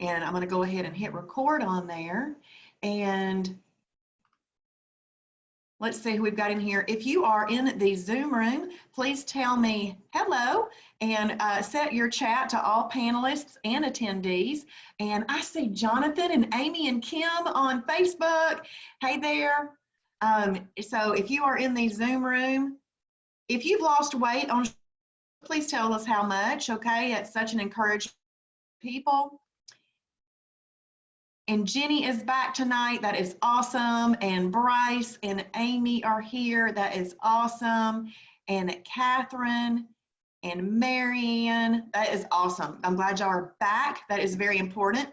And I'm going to go ahead and hit record on there. And let's see who we've got in here. If you are in the Zoom room, please tell me hello and set your chat to all panelists and attendees. And I see Jonathan and Amy and Kim on Facebook. Hey there. So if you are in the Zoom room, if you've lost weight, please tell us how much, okay? It's such an encouragement to people. And Jenny is back tonight. That is awesome. And Bryce and Amy are here. That is awesome. And Catherine and Marianne. That is awesome. I'm glad y'all are back. That is very important.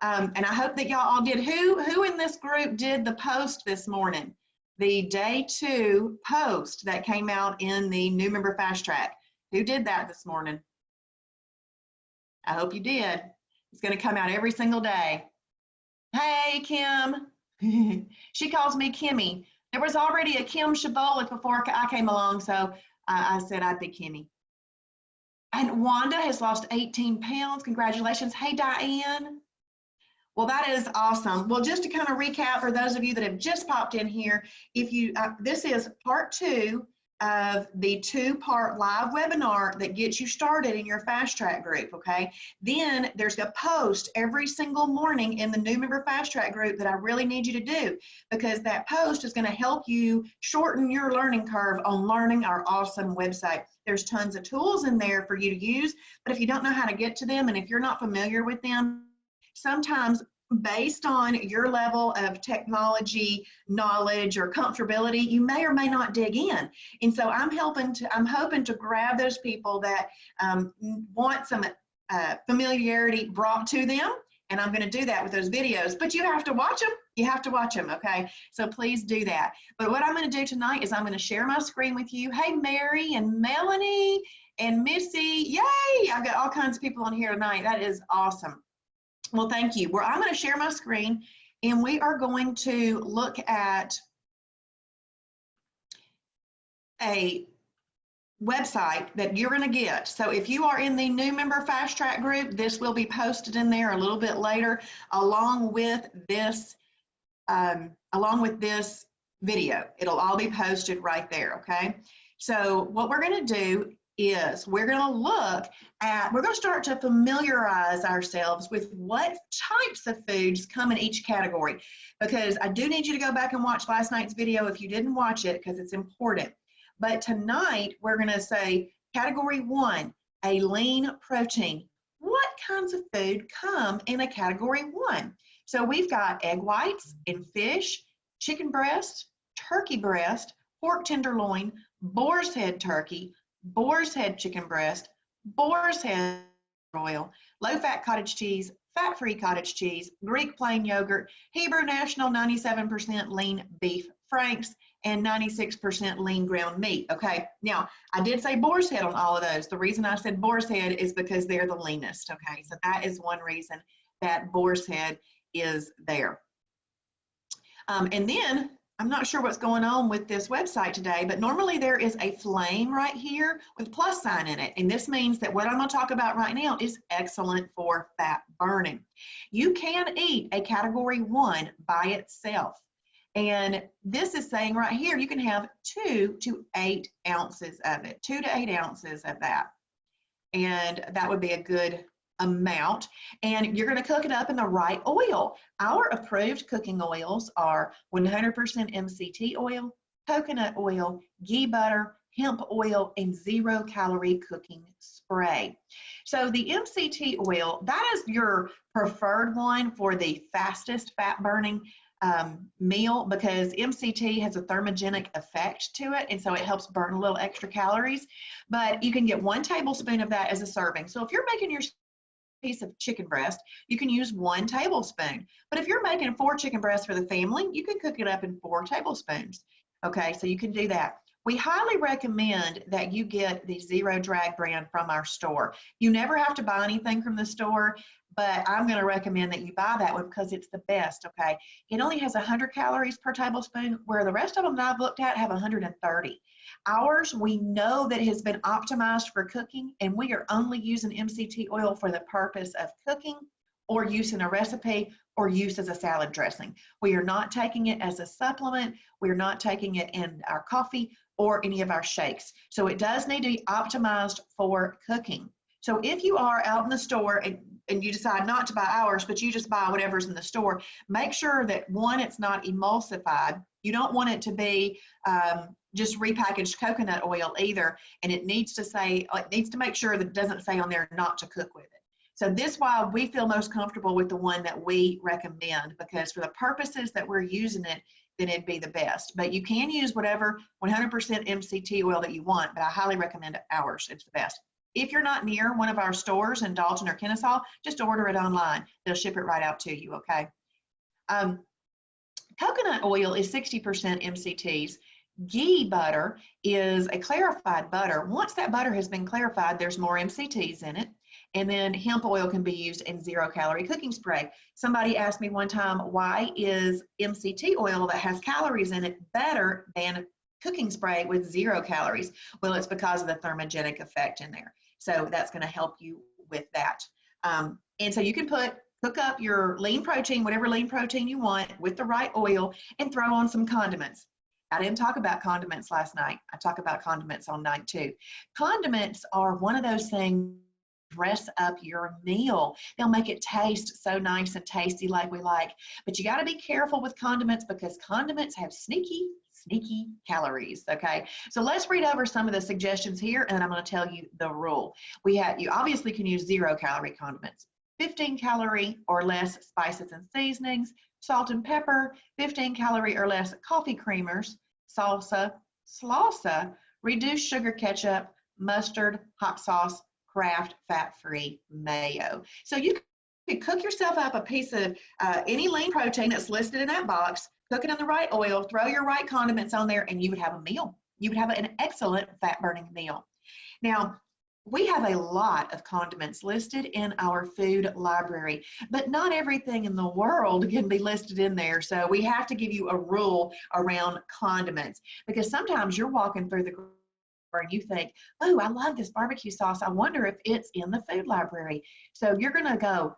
And I hope that y'all all did. Who in this group did the post this morning? The day 2 post that came out in the new member fast track. Who did that this morning? I hope you did. It's going to come out every single day. Hey, Kim. She calls me Kimmy. There was already a Kim Shabolik before I came along, so I said I'd be Kimmy. And Wanda has lost 18 pounds. Congratulations. Hey, Diane. Well, that is awesome. Well, just to kind of recap for those of you that have just popped in here, if you this is part 2 of the 2-part live webinar that gets you started in your fast track group, okay? Then there's a post every single morning in the new member fast track group that I really need you to do, because that post is going to help you shorten your learning curve on learning our awesome website. There's tons of tools in there for you to use, but if you don't know how to get to them and if you're not familiar with them, sometimes based on your level of technology knowledge or comfortability, you may or may not dig in. And so I'm hoping to grab those people that want some familiarity brought to them, and I'm going to do that with those videos. But you have to watch them. You have to watch them, okay? So please do that. But what I'm going to do tonight is I'm going to share my screen with you. Hey, Mary and Melanie and Missy. Yay! I've got all kinds of people on here tonight. That is awesome. Well, thank you. I'm going to share my screen, and we are going to look at a website that you're going to get. So if you are in the new member fast track group, this will be posted in there a little bit later, along with this video. It'll all be posted right there, okay? So what we're going to do is we're going to start to familiarize ourselves with what types of foods come in each category, because I do need you to go back and watch last night's video if you didn't watch it, because it's important. But tonight we're going to say category 1, a lean protein. What kinds of food come in a category 1? So we've got egg whites and fish, chicken breast, turkey breast, pork tenderloin, boar's head turkey, boar's head chicken breast, boar's head oil, low-fat cottage cheese, fat-free cottage cheese, Greek plain yogurt, Hebrew National 97% lean beef franks, and 96% lean ground meat. Okay, now I did say boar's head on all of those. The reason I said boar's head is because they're the leanest. Okay, so that is one reason that boar's head is there. And then I'm not sure what's going on with this website today, but normally there is a flame right here with a plus sign in it. And this means that what I'm going to talk about right now is excellent for fat burning. You can eat a category 1 by itself. And this is saying right here, you can have 2 to 8 ounces of it, 2 to 8 ounces of that. And that would be a good amount. And you're going to cook it up in the right oil. Our approved cooking oils are 100% MCT oil, coconut oil, ghee butter, hemp oil, and 0-calorie cooking spray. So the MCT oil, that is your preferred one for the fastest fat burning meal, because MCT has a thermogenic effect to it, and so it helps burn a little extra calories. But you can get 1 tablespoon of that as a serving. So if you're making your piece of chicken breast, you can use 1 tablespoon. But if you're making 4 chicken breasts for the family, you can cook it up in 4 tablespoons. Okay, so you can do that. We highly recommend that you get the Zero Drag brand from our store. You never have to buy anything from the store, but I'm going to recommend that you buy that one because it's the best, okay? It only has 100 calories per tablespoon, where the rest of them that I've looked at have 130. Ours, we know that it has been optimized for cooking, and we are only using MCT oil for the purpose of cooking or use in a recipe or use as a salad dressing. We are not taking it as a supplement. We're not taking it in our coffee or any of our shakes. So it does need to be optimized for cooking. So if you are out in the store and you decide not to buy ours, but you just buy whatever's in the store, make sure that one, it's not emulsified. You don't want it to be just repackaged coconut oil either. And it needs to say, it needs to make sure that it doesn't say on there not to cook with it. So this is why we feel most comfortable with the one that we recommend, because for the purposes that we're using it, then it'd be the best. But you can use whatever 100% MCT oil that you want, but I highly recommend ours. It's the best. If you're not near one of our stores in Dalton or Kennesaw, just order it online. They'll ship it right out to you, okay? Coconut oil is 60% MCTs. Ghee butter is a clarified butter. Once that butter has been clarified, there's more MCTs in it. And then hemp oil can be used in 0-calorie cooking spray. Somebody asked me one time, why is MCT oil that has calories in it better than cooking spray with 0 calories? Well, it's because of the thermogenic effect in there. So that's going to help you with that. And so you can cook up your lean protein, whatever lean protein you want, with the right oil, and throw on some condiments. I didn't talk about condiments last night. I talk about condiments on night 2. Condiments are one of those things, dress up your meal. They'll make it taste so nice and tasty like we like. But you got to be careful with condiments, because condiments have sneaky calories, okay? So let's read over some of the suggestions here, and I'm going to tell you the rule. You obviously can use 0-calorie condiments. 15-calorie or less spices and seasonings, salt and pepper, 15-calorie or less coffee creamers, salsa, salsa, reduced sugar ketchup, mustard, hot sauce, Kraft fat-free mayo. So you can cook yourself up a piece of any lean protein that's listed in that box, cook it in the right oil, throw your right condiments on there, and you would have a meal. You would have an excellent fat-burning meal. Now, we have a lot of condiments listed in our food library, but not everything in the world can be listed in there. So we have to give you a rule around condiments, because sometimes you're walking through the and you think, oh, I love this barbecue sauce. I wonder if it's in the food library. So you're going to go,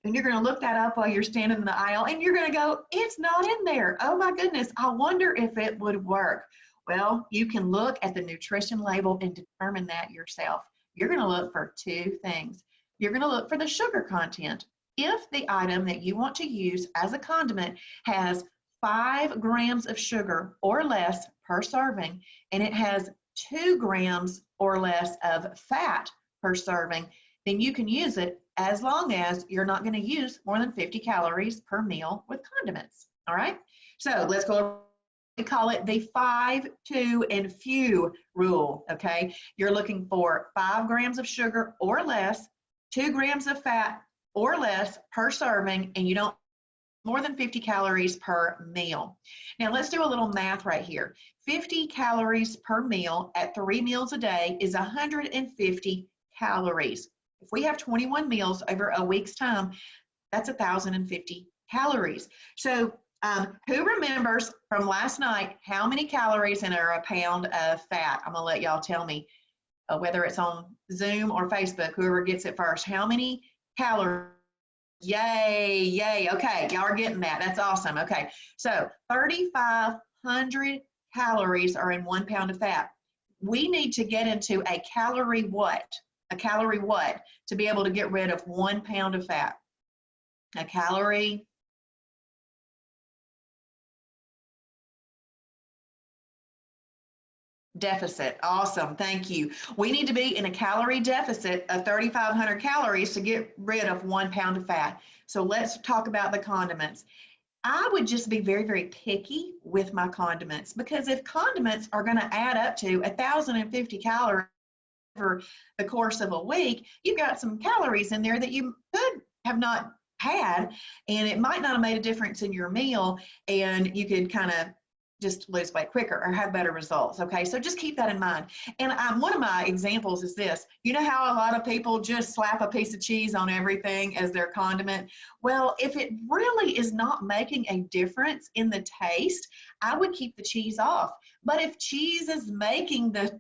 and you're going to look that up while you're standing in the aisle, and you're going to go, it's not in there. Oh my goodness, I wonder if it would work. Well, you can look at the nutrition label and determine that yourself. You're going to look for 2 things. You're going to look for the sugar content. If the item that you want to use as a condiment has 5 grams of sugar or less per serving, and it has 2 grams or less of fat per serving, then you can use it, as long as you're not going to use more than 50 calories per meal with condiments. All right, so let's go. We call it the 5, 2, and few rule. Okay, you're looking for 5 grams of sugar or less, 2 grams of fat or less per serving, and you don't more than 50 calories per meal. Now let's do a little math right here. 50 calories per meal at 3 meals a day is 150 calories. If we have 21 meals over a week's time, that's 1,050 calories. So who remembers from last night how many calories in a pound of fat? I'm gonna let y'all tell me, whether it's on Zoom or Facebook, whoever gets it first. How many calories? Yay, yay. Okay, y'all are getting that. That's awesome. Okay, so 3,500 calories are in 1 pound of fat. We need to get into a calorie what? A calorie what? To be able to get rid of 1 pound of fat. A calorie deficit. Awesome. Thank you. We need to be in a calorie deficit of 3,500 calories to get rid of 1 pound of fat. So let's talk about the condiments. I would just be very, very picky with my condiments, because if condiments are going to add up to 1,050 calories over the course of a week, you've got some calories in there that you could have not had, and it might not have made a difference in your meal, and you could kind of just lose weight quicker or have better results. Okay, so just keep that in mind. And one of my examples is this. You know how a lot of people just slap a piece of cheese on everything as their condiment? Well, if it really is not making a difference in the taste, I would keep the cheese off. But if cheese is making the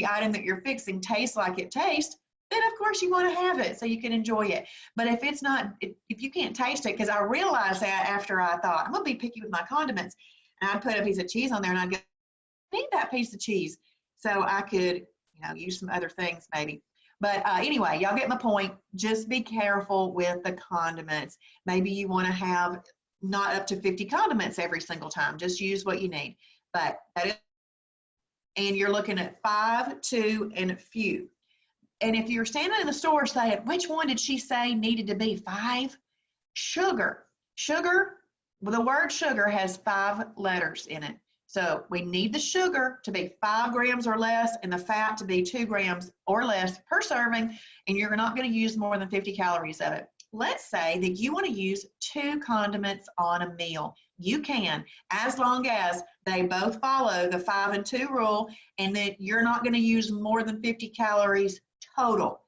item that you're fixing taste like it tastes, then of course you want to have it so you can enjoy it. But if it's not, if you can't taste it, because I realized that after I thought, I'm going to be picky with my condiments, and I'd put a piece of cheese on there and I'd go, I need that piece of cheese. So I could, use some other things maybe. But anyway, y'all get my point. Just be careful with the condiments. Maybe you want to have not up to 50 condiments every single time. Just use what you need. But that is, and you're looking at 5, 2, and a few. And if you're standing in the store saying, which one did she say needed to be 5? Sugar. Sugar, well, the word sugar has 5 letters in it. So we need the sugar to be 5 grams or less and the fat to be 2 grams or less per serving, and you're not going to use more than 50 calories of it. Let's say that you want to use 2 condiments on a meal. You can, as long as they both follow the 5 and 2 rule, and that you're not going to use more than 50 calories total.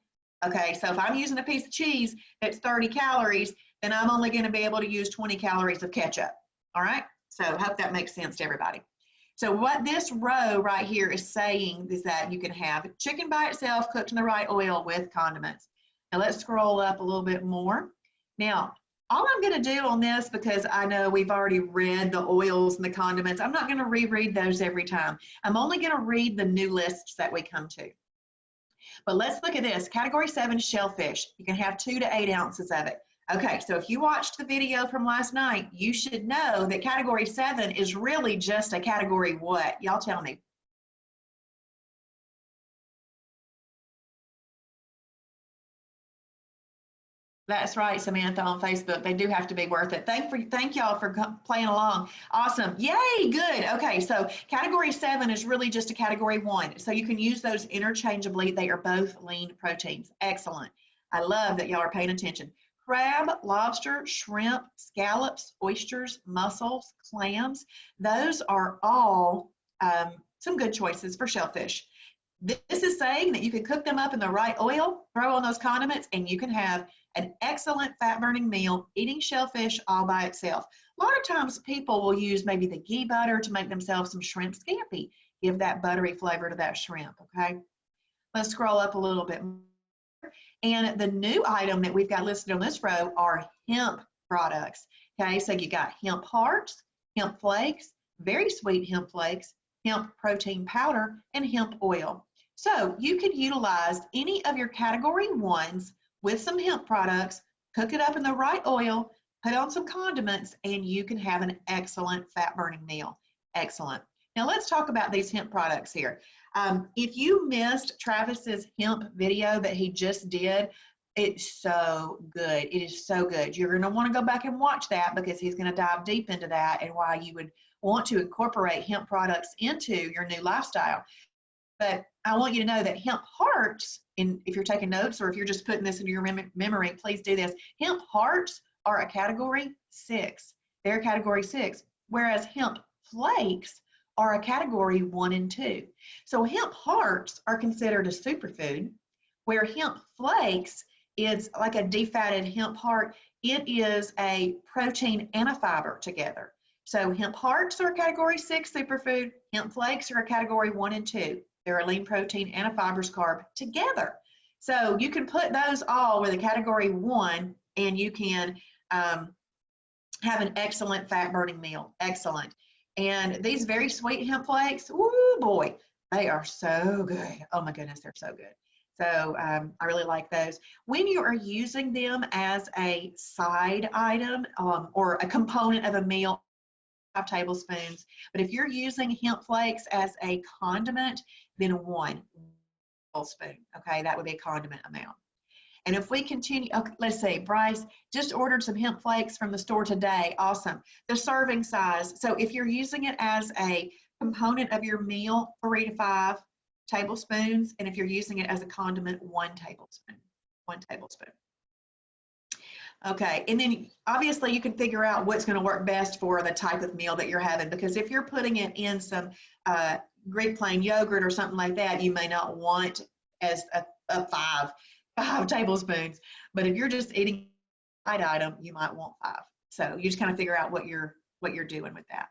Okay, so if I'm using a piece of cheese that's 30 calories, then I'm only going to be able to use 20 calories of ketchup. All right, so I hope that makes sense to everybody. So what this row right here is saying is that you can have chicken by itself cooked in the right oil with condiments. Now let's scroll up a little bit more. Now, all I'm going to do on this, because I know we've already read the oils and the condiments, I'm not going to reread those every time. I'm only going to read the new lists that we come to. But let's look at this. Category 7, shellfish. You can have 2 to 8 ounces of it. Okay, so if you watched the video from last night, you should know that category 7 is really just a category what? Y'all tell me. That's right, Samantha on Facebook. They do have to be worth it. Thank y'all for playing along. Awesome. Yay, good. Okay, so category 7 is really just a category 1. So you can use those interchangeably. They are both lean proteins. Excellent. I love that y'all are paying attention. Crab, lobster, shrimp, scallops, oysters, mussels, clams. Those are all some good choices for shellfish. This is saying that you can cook them up in the right oil, throw on those condiments, and you can have an excellent fat-burning meal eating shellfish all by itself. A lot of times people will use maybe the ghee butter to make themselves some shrimp scampi. Give that buttery flavor to that shrimp, okay? Let's scroll up a little bit more. And the new item that we've got listed on this row are hemp products. Okay, so you got hemp hearts, hemp flakes, very sweet hemp flakes, hemp protein powder, and hemp oil. So you could utilize any of your category 1s with some hemp products, cook it up in the right oil, put on some condiments, and you can have an excellent fat burning meal. Excellent. Now let's talk about these hemp products here. If you missed Travis's hemp video that he just did, it's so good. It is so good. You're going to want to go back and watch that because he's going to dive deep into that and why you would want to incorporate hemp products into your new lifestyle. But I want you to know that hemp hearts, and if you're taking notes or if you're just putting this into your memory, please do this. Hemp hearts are a category 6. They're a category 6, whereas hemp flakes are a category 1 and 2. So hemp hearts are considered a superfood, where hemp flakes is like a defatted hemp heart. It is a protein and a fiber together. So hemp hearts are a category 6 superfood. Hemp flakes are a category 1 and 2. They're a lean protein and a fibers carb together. So you can put those all with a category 1 and you can have an excellent fat burning meal. Excellent. And these very sweet hemp flakes, ooh boy, they are so good. Oh my goodness, they're so good. So I really like those. When you are using them as a side item or a component of a meal, 5 tablespoons. But if you're using hemp flakes as a condiment, then 1 tablespoon. Okay, that would be a condiment amount. And if we continue, okay, let's see, Bryce just ordered some hemp flakes from the store today. Awesome. The serving size. So if you're using it as a component of your meal, 3 to 5 tablespoons. And if you're using it as a condiment, 1 tablespoon. 1 tablespoon. Okay, and then obviously you can figure out what's going to work best for the type of meal that you're having, because if you're putting it in some Greek plain yogurt or something like that, you may not want as a 5 tablespoons. But if you're just eating a side item, you might want 5. So you just kind of figure out what you're doing with that.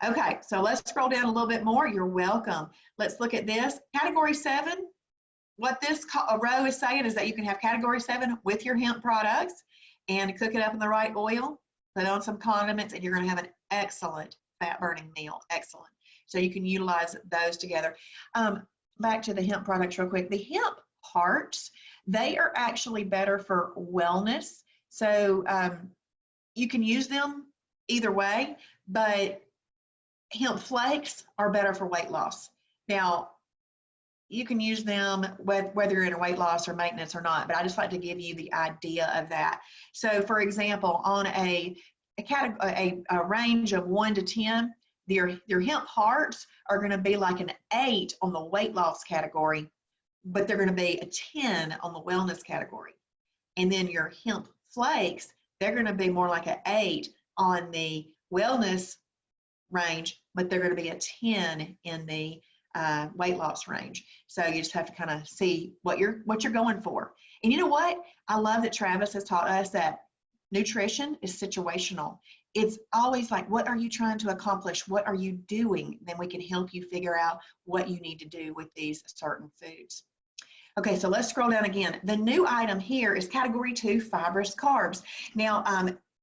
Okay, so let's scroll down a little bit more. You're welcome. Let's look at this. Category 7, what this row is saying is that you can have category 7 with your hemp products and cook it up in the right oil, put on some condiments, and you're going to have an excellent fat burning meal. Excellent. So you can utilize those together. Back to the hemp products real quick. The hemp hearts, they are actually better for wellness. So you can use them either way, but hemp flakes are better for weight loss. Now, you can use them whether you're in a weight loss or maintenance or not, but I just like to give you the idea of that. So for example, on a range of 1 to 10, your hemp hearts are going to be like an 8 on the weight loss category, but they're going to be a 10 on the wellness category. And then your hemp flakes, they're going to be more like an 8 on the wellness range, but they're going to be a 10 in the weight loss range. So you just have to kind of see what you're going for. And you know what? I love that Travis has taught us that nutrition is situational. It's always like, what are you trying to accomplish? What are you doing? Then we can help you figure out what you need to do with these certain foods. Okay, so let's scroll down again. The new item here is category 2, fibrous carbs. Now,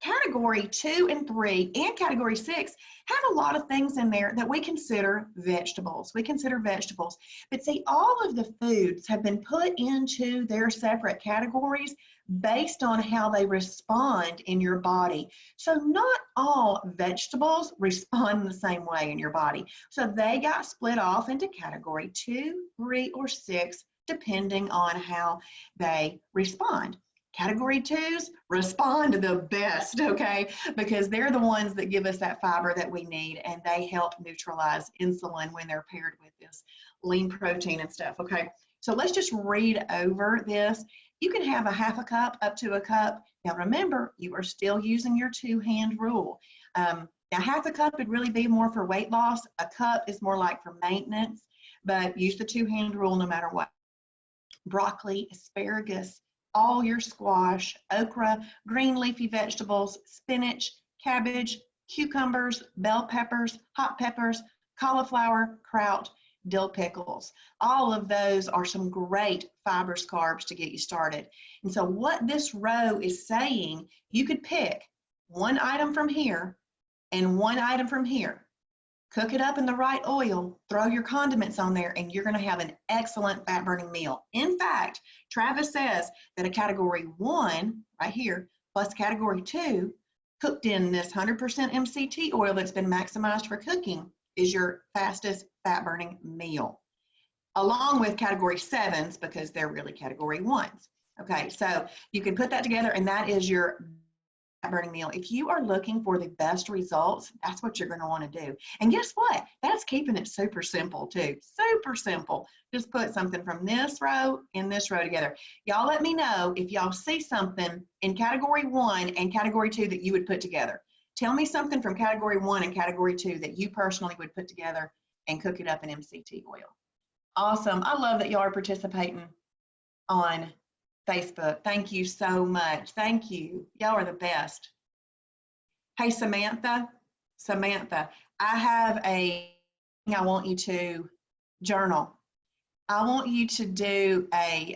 category 2 and 3 and category 6 have a lot of things in there that we consider vegetables. But see, all of the foods have been put into their separate categories based on how they respond in your body. So not all vegetables respond the same way in your body. So they got split off into category 2, 3, or 6, depending on how they respond. Category 2s respond the best, okay? Because they're the ones that give us that fiber that we need, and they help neutralize insulin when they're paired with this lean protein and stuff, okay? So let's just read over this. You can have a half a cup up to a cup. Now remember, you are still using your 2-hand rule. Now half a cup would really be more for weight loss. A cup is more like for maintenance, but use the 2-hand rule no matter what. Broccoli, asparagus, all your squash, okra, green leafy vegetables, spinach, cabbage, cucumbers, bell peppers, hot peppers, cauliflower, kraut, dill pickles. All of those are some great fibrous carbs to get you started. And so what this row is saying, you could pick one item from here and one item from here. Cook it up in the right oil, throw your condiments on there, and you're going to have an excellent fat burning meal. In fact, Travis says that a category 1 right here plus category 2 cooked in this 100% MCT oil that's been maximized for cooking is your fastest fat burning meal, along with category 7s because they're really category 1s. Okay, so you can put that together, and that is your burning meal. If you are looking for the best results, that's what you're going to want to do. And guess what? That's keeping it super simple too. Super simple. Just put something from this row and this row together. Y'all let me know if y'all see something in category 1 and category 2 that you would put together. Tell me something from category 1 and category 2 that you personally would put together and cook it up in MCT oil. Awesome. I love that y'all are participating on Facebook. Thank you so much. Thank you. Y'all are the best. Hey, Samantha, I have I want you to journal. I want you to do a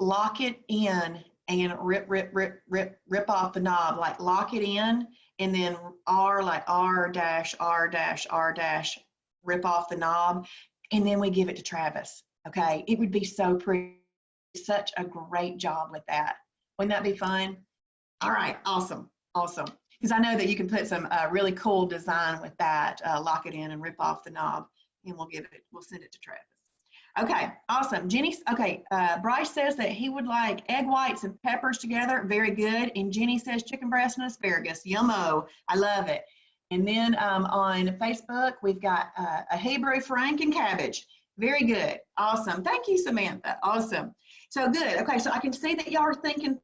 lock it in and rip off the knob, like lock it in and then R dash, rip off the knob. And then we give it to Travis. Okay. It would be so pretty. Such a great job with that. Wouldn't that be fun? All right, awesome. Because I know that you can put some really cool design with that, lock it in and rip off the knob, and we'll send it to Travis. Okay, awesome. Bryce says that he would like egg whites and peppers together. Very good. And Jenny says chicken breast and asparagus. Yummo. I love it. And then on Facebook, we've got a Hebrew Frank and cabbage. Very good. Awesome. Thank you, Samantha. Awesome. So good. Okay, so I can see that y'all are thinking,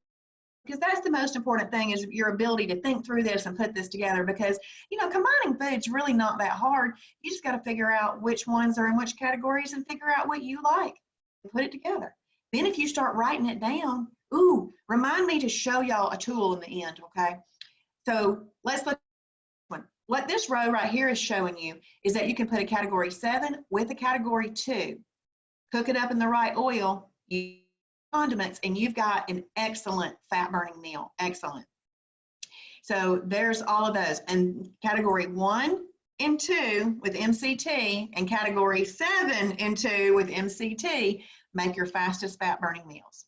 because that's the most important thing is your ability to think through this and put this together, because, you know, combining food's really not that hard. You just got to figure out which ones are in which categories and figure out what you like and put it together. Then if you start writing it down, remind me to show y'all a tool in the end, okay? So let's look. What this row right here is showing you is that you can put a category 7 with a category 2. cook it up in the right oil, you condiments, and you've got an excellent fat burning meal. Excellent. So there's all of those. And category 1 and 2 with MCT and category 7 and 2 with MCT make your fastest fat burning meals.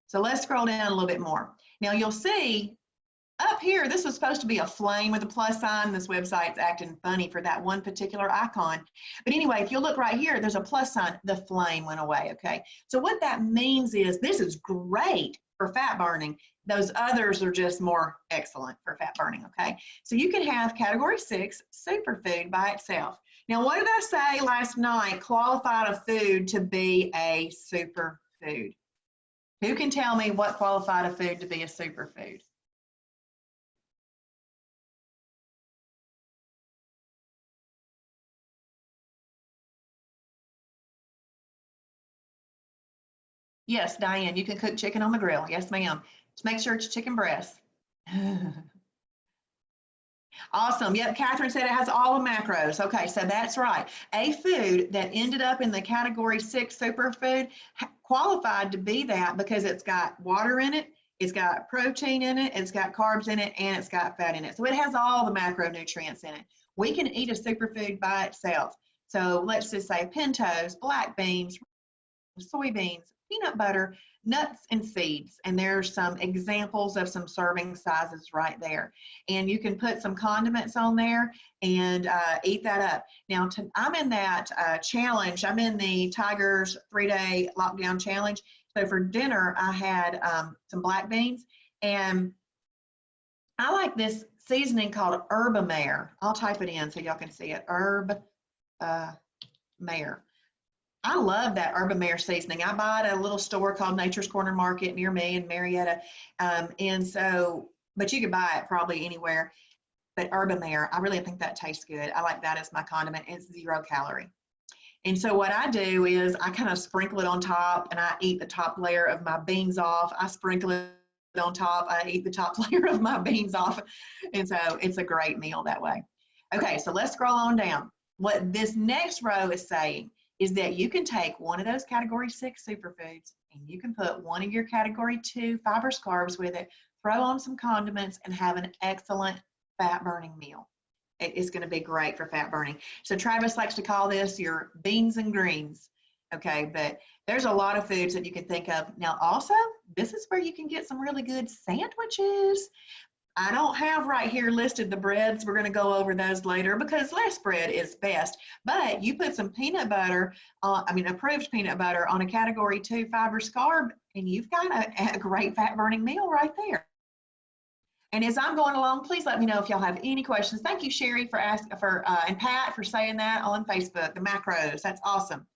So let's scroll down a little bit more. Now you'll see up here, this was supposed to be a flame with a plus sign. This website's acting funny for that one particular icon. But anyway, if you look right here, there's a plus sign. The flame went away, okay? So what that means is this is great for fat burning. Those others are just more excellent for fat burning, okay? So you can have category 6, superfood by itself. Now, what did I say last night qualified a food to be a superfood? Who can tell me what qualified a food to be a superfood? Yes, Diane, you can cook chicken on the grill. Yes, ma'am. Just make sure it's chicken breast. Awesome. Yep, Catherine said it has all the macros. Okay, so that's right. A food that ended up in the category 6 superfood qualified to be that because it's got water in it, it's got protein in it, it's got carbs in it, and it's got fat in it. So it has all the macronutrients in it. We can eat a superfood by itself. So let's just say pintos, black beans, soybeans, peanut butter, nuts, and seeds. And there's some examples of some serving sizes right there. And you can put some condiments on there and eat that up. Now, I'm in that challenge. I'm in the Tigers 3-day lockdown challenge. So for dinner, I had some black beans. And I like this seasoning called Herbamare. I'll type it in so y'all can see it. Herbamare. I love that Herbamare seasoning. I buy it at a little store called Nature's Corner Market near me in Marietta. And so, but you could buy it probably anywhere. But Herbamare, I really think that tastes good. I like that as my condiment. It's 0 calorie. And so what I do is I kind of sprinkle it on top and I eat the top layer of my beans off. I sprinkle it on top. I eat the top layer of my beans off. And so it's a great meal that way. Okay, so let's scroll on down. What this next row is saying is that you can take one of those category 6 superfoods and you can put one of your category 2 fibrous carbs with it, throw on some condiments, and have an excellent fat burning meal. It is going to be great for fat burning. So Travis likes to call this your beans and greens. Okay, but there's a lot of foods that you can think of. Now also, this is where you can get some really good sandwiches. I don't have right here listed the breads. We're going to go over those later because less bread is best. But you put some peanut butter, approved peanut butter on a category 2 fibrous carb, and you've got a great fat burning meal right there. And as I'm going along, please let me know if y'all have any questions. Thank you, Sherry, and Pat for saying that on Facebook, the macros. That's awesome.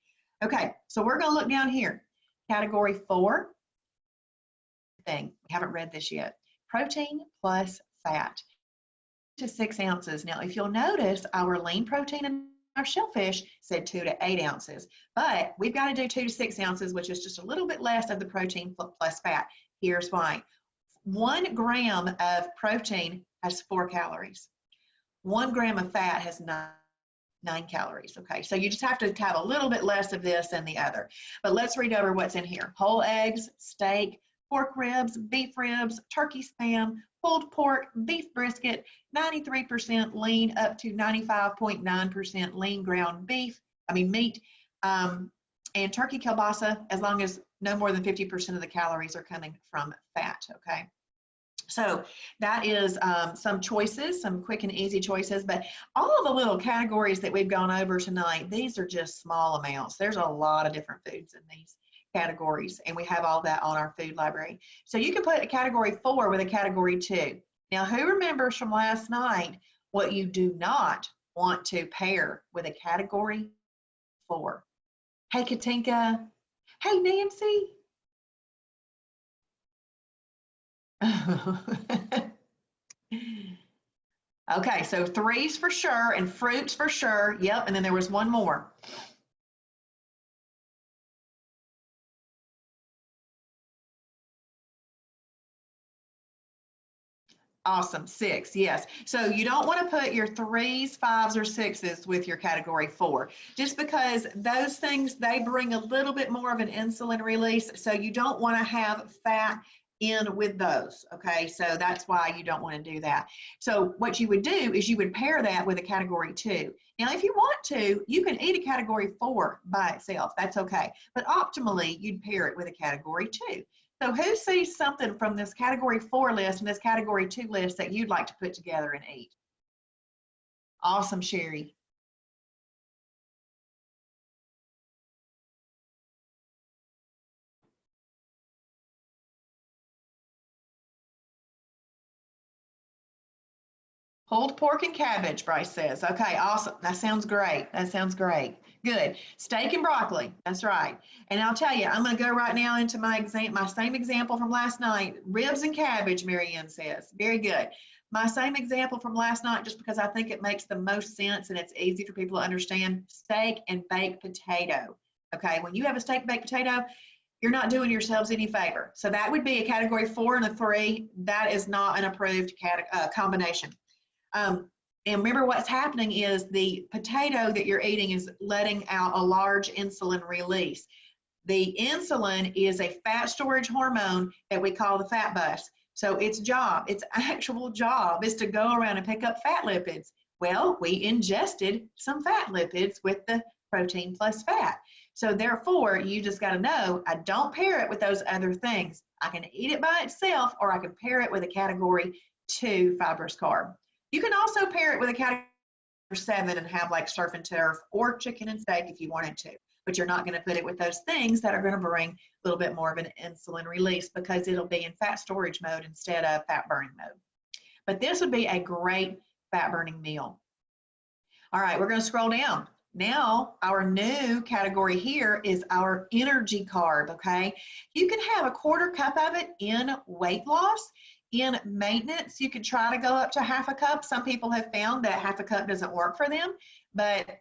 Okay, so we're going to look down here. Category 4 thing. We haven't read this yet. Protein plus fat to 6 ounces. Now, if you'll notice, our lean protein in our shellfish said 2 to 8 ounces, but we've got to do 2 to 6 ounces, which is just a little bit less of the protein plus fat. Here's why. 1 gram of protein has 4 calories. 1 gram of fat has 9 calories. Okay, so you just have to have a little bit less of this than the other. But let's read over what's in here. Whole eggs, steak, pork ribs, beef ribs, turkey spam, pulled pork, beef brisket, 93% lean up to 95.9% lean ground meat, and turkey kielbasa, as long as no more than 50% of the calories are coming from fat, okay? So that is some choices, some quick and easy choices, but all of the little categories that we've gone over tonight, these are just small amounts. There's a lot of different foods in these categories, and we have all that on our food library. So you can put a category 4 with a category 2. Now, who remembers from last night what you do not want to pair with a category 4? Hey, Katinka. Hey, Nancy. Okay, so 3s for sure and fruits for sure. Yep, and then there was one more. Awesome. 6, yes. So you don't want to put your 3s, 5s, or 6s with your category 4, just because those things, they bring a little bit more of an insulin release. So you don't want to have fat in with those. Okay. So that's why you don't want to do that. So what you would do is you would pair that with a category 2. Now, if you want to, you can eat a category 4 by itself. That's okay. But optimally, you'd pair it with a category 2. So who sees something from this category 4 list and this category 2 list that you'd like to put together and eat? Awesome, Sherry. Pulled pork and cabbage, Bryce says. Okay, awesome. That sounds great. That sounds great. Good. Steak and broccoli. That's right. And I'll tell you, I'm going to go right now into my same example from last night. Ribs and cabbage, Marianne says. Very good. My same example from last night, just because I think it makes the most sense and it's easy for people to understand, steak and baked potato. Okay, when you have a steak baked potato, you're not doing yourselves any favor. So that would be a category 4 and a 3. That is not an approved combination. And remember, what's happening is the potato that you're eating is letting out a large insulin release. The insulin is a fat storage hormone that we call the fat bus. So its actual job is to go around and pick up fat lipids. Well, we ingested some fat lipids with the protein plus fat. So therefore, you just got to know, I don't pair it with those other things. I can eat it by itself, or I can pair it with a category 2 fibrous carb. You can also pair it with a category 7 and have like surf and turf or chicken and steak if you wanted to, but you're not going to put it with those things that are going to bring a little bit more of an insulin release, because it'll be in fat storage mode instead of fat burning mode. But this would be a great fat burning meal. All right, we're going to scroll down. Now, our new category here is our energy carb, okay? You can have a 1/4 cup of it in weight loss. In maintenance, you could try to go up to 1/2 cup. Some people have found that 1/2 cup doesn't work for them, but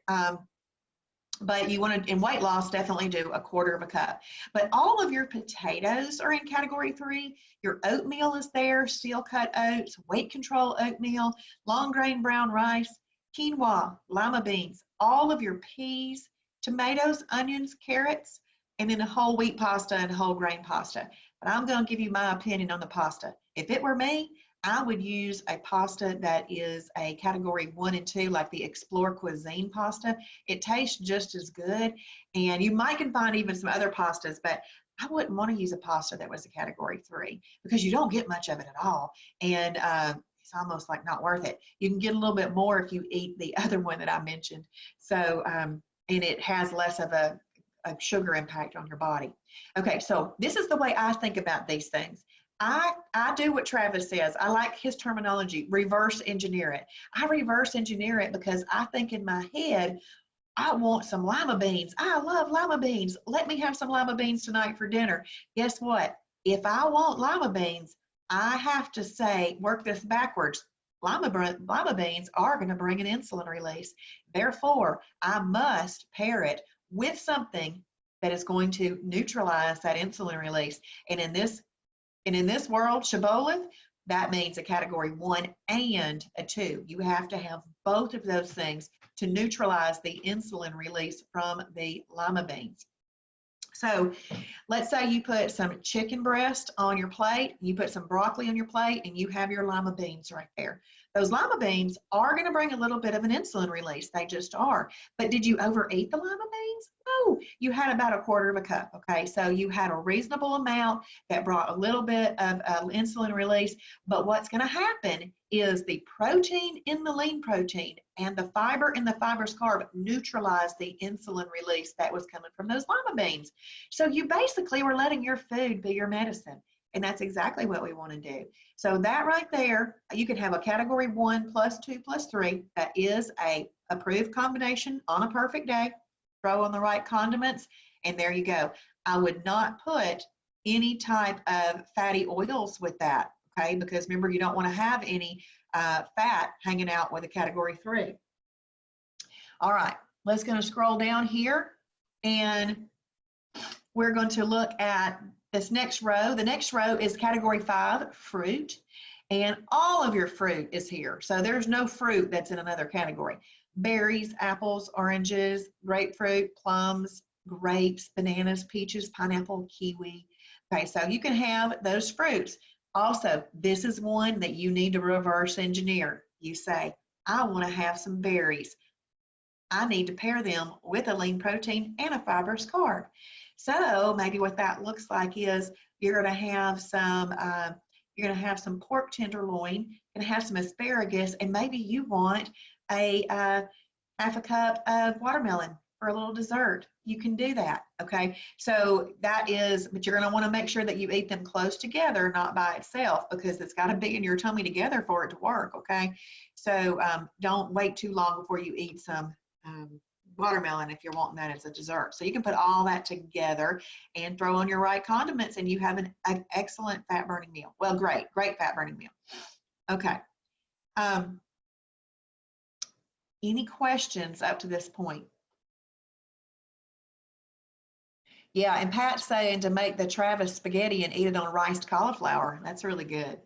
you want to, in weight loss, definitely do a 1/4 cup. But all of your potatoes are in category 3. Your oatmeal is there, steel cut oats, weight control oatmeal, long grain brown rice, quinoa, lima beans, all of your peas, tomatoes, onions, carrots, and then a whole wheat pasta and whole grain pasta. But I'm going to give you my opinion on the pasta. If it were me, I would use a pasta that is a category 1 and 2, like the Explore Cuisine pasta. It tastes just as good, and you might can find even some other pastas, but I wouldn't want to use a pasta that was a category 3, because you don't get much of it at all, and it's almost like not worth it. You can get a little bit more if you eat the other one that I mentioned. So, and it has less of a sugar impact on your body. Okay, so this is the way I think about these things. I do what Travis says. I like his terminology, reverse engineer it. I reverse engineer it because I think in my head, I want some lima beans. I love lima beans. Let me have some lima beans tonight for dinner. Guess what? If I want lima beans, I have to say, work this backwards. Lima beans are going to bring an insulin release. Therefore, I must pair it with something that is going to neutralize that insulin release. And in this world, Shibboleth, that means a category 1 and a 2. You have to have both of those things to neutralize the insulin release from the lima beans. So let's say you put some chicken breast on your plate, you put some broccoli on your plate, and you have your lima beans right there. Those lima beans are going to bring a little bit of an insulin release. They just are. But did you overeat the lima beans? No, you had about a 1/4 cup. Okay, so you had a reasonable amount that brought a little bit of insulin release. But what's going to happen is the protein in the lean protein and the fiber in the fibrous carb neutralize the insulin release that was coming from those lima beans. So you basically were letting your food be your medicine. And that's exactly what we want to do. So that right there, you can have a category 1 plus 2 plus 3. That is a approved combination on a perfect day. Throw on the right condiments, and there you go. I would not put any type of fatty oils with that, okay? Because remember, you don't want to have any fat hanging out with a category 3. All right, let's going to scroll down here, and we're going to look at this next row. The next row is category 5, fruit. And all of your fruit is here. So there's no fruit that's in another category. Berries, apples, oranges, grapefruit, plums, grapes, bananas, peaches, pineapple, kiwi. Okay, so you can have those fruits. Also, this is one that you need to reverse engineer. You say, I want to have some berries. I need to pair them with a lean protein and a fibrous carb. So maybe what that looks like is you're going to have some pork tenderloin, you're going to have some asparagus, and maybe you want a half a cup of watermelon for a little dessert. You can do that, okay? So that is, but you're going to want to make sure that you eat them close together, not by itself, because it's got to be in your tummy together for it to work, okay? So don't wait too long before you eat some watermelon if you're wanting that as a dessert. So you can put all that together and throw on your right condiments, and you have an excellent fat burning meal. Well, great fat burning meal. Okay. Any questions up to this point? Yeah, and Pat's saying to make the Travis spaghetti and eat it on riced cauliflower. That's really good.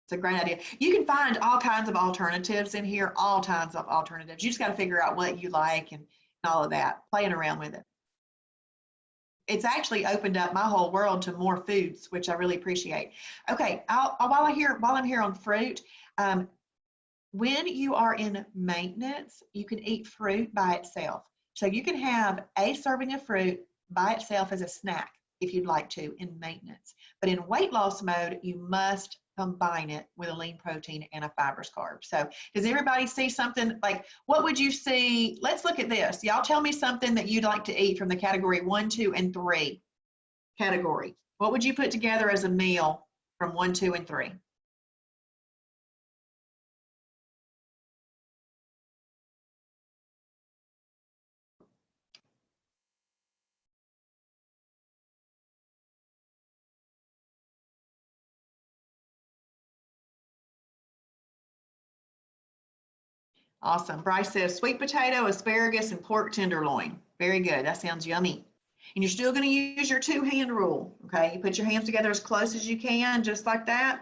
It's a great idea. You can find all kinds of alternatives in here, all kinds of alternatives. You just got to figure out what you like and all of that, playing around with it. It's actually opened up my whole world to more foods, which I really appreciate. Okay, while I'm here on fruit, when you are in maintenance, you can eat fruit by itself. So you can have a serving of fruit by itself as a snack if you'd like to in maintenance. But in weight loss mode, you must combine it with a lean protein and a fibrous carb. So does everybody see something like, what would you see? Let's look at this. Y'all tell me something that you'd like to eat from the category 1, 2, and 3 category. What would you put together as a meal from 1, 2, and 3? Awesome. Bryce says sweet potato, asparagus, and pork tenderloin. Very good. That sounds yummy. And you're still going to use your 2-hand rule. Okay. You put your hands together as close as you can, just like that.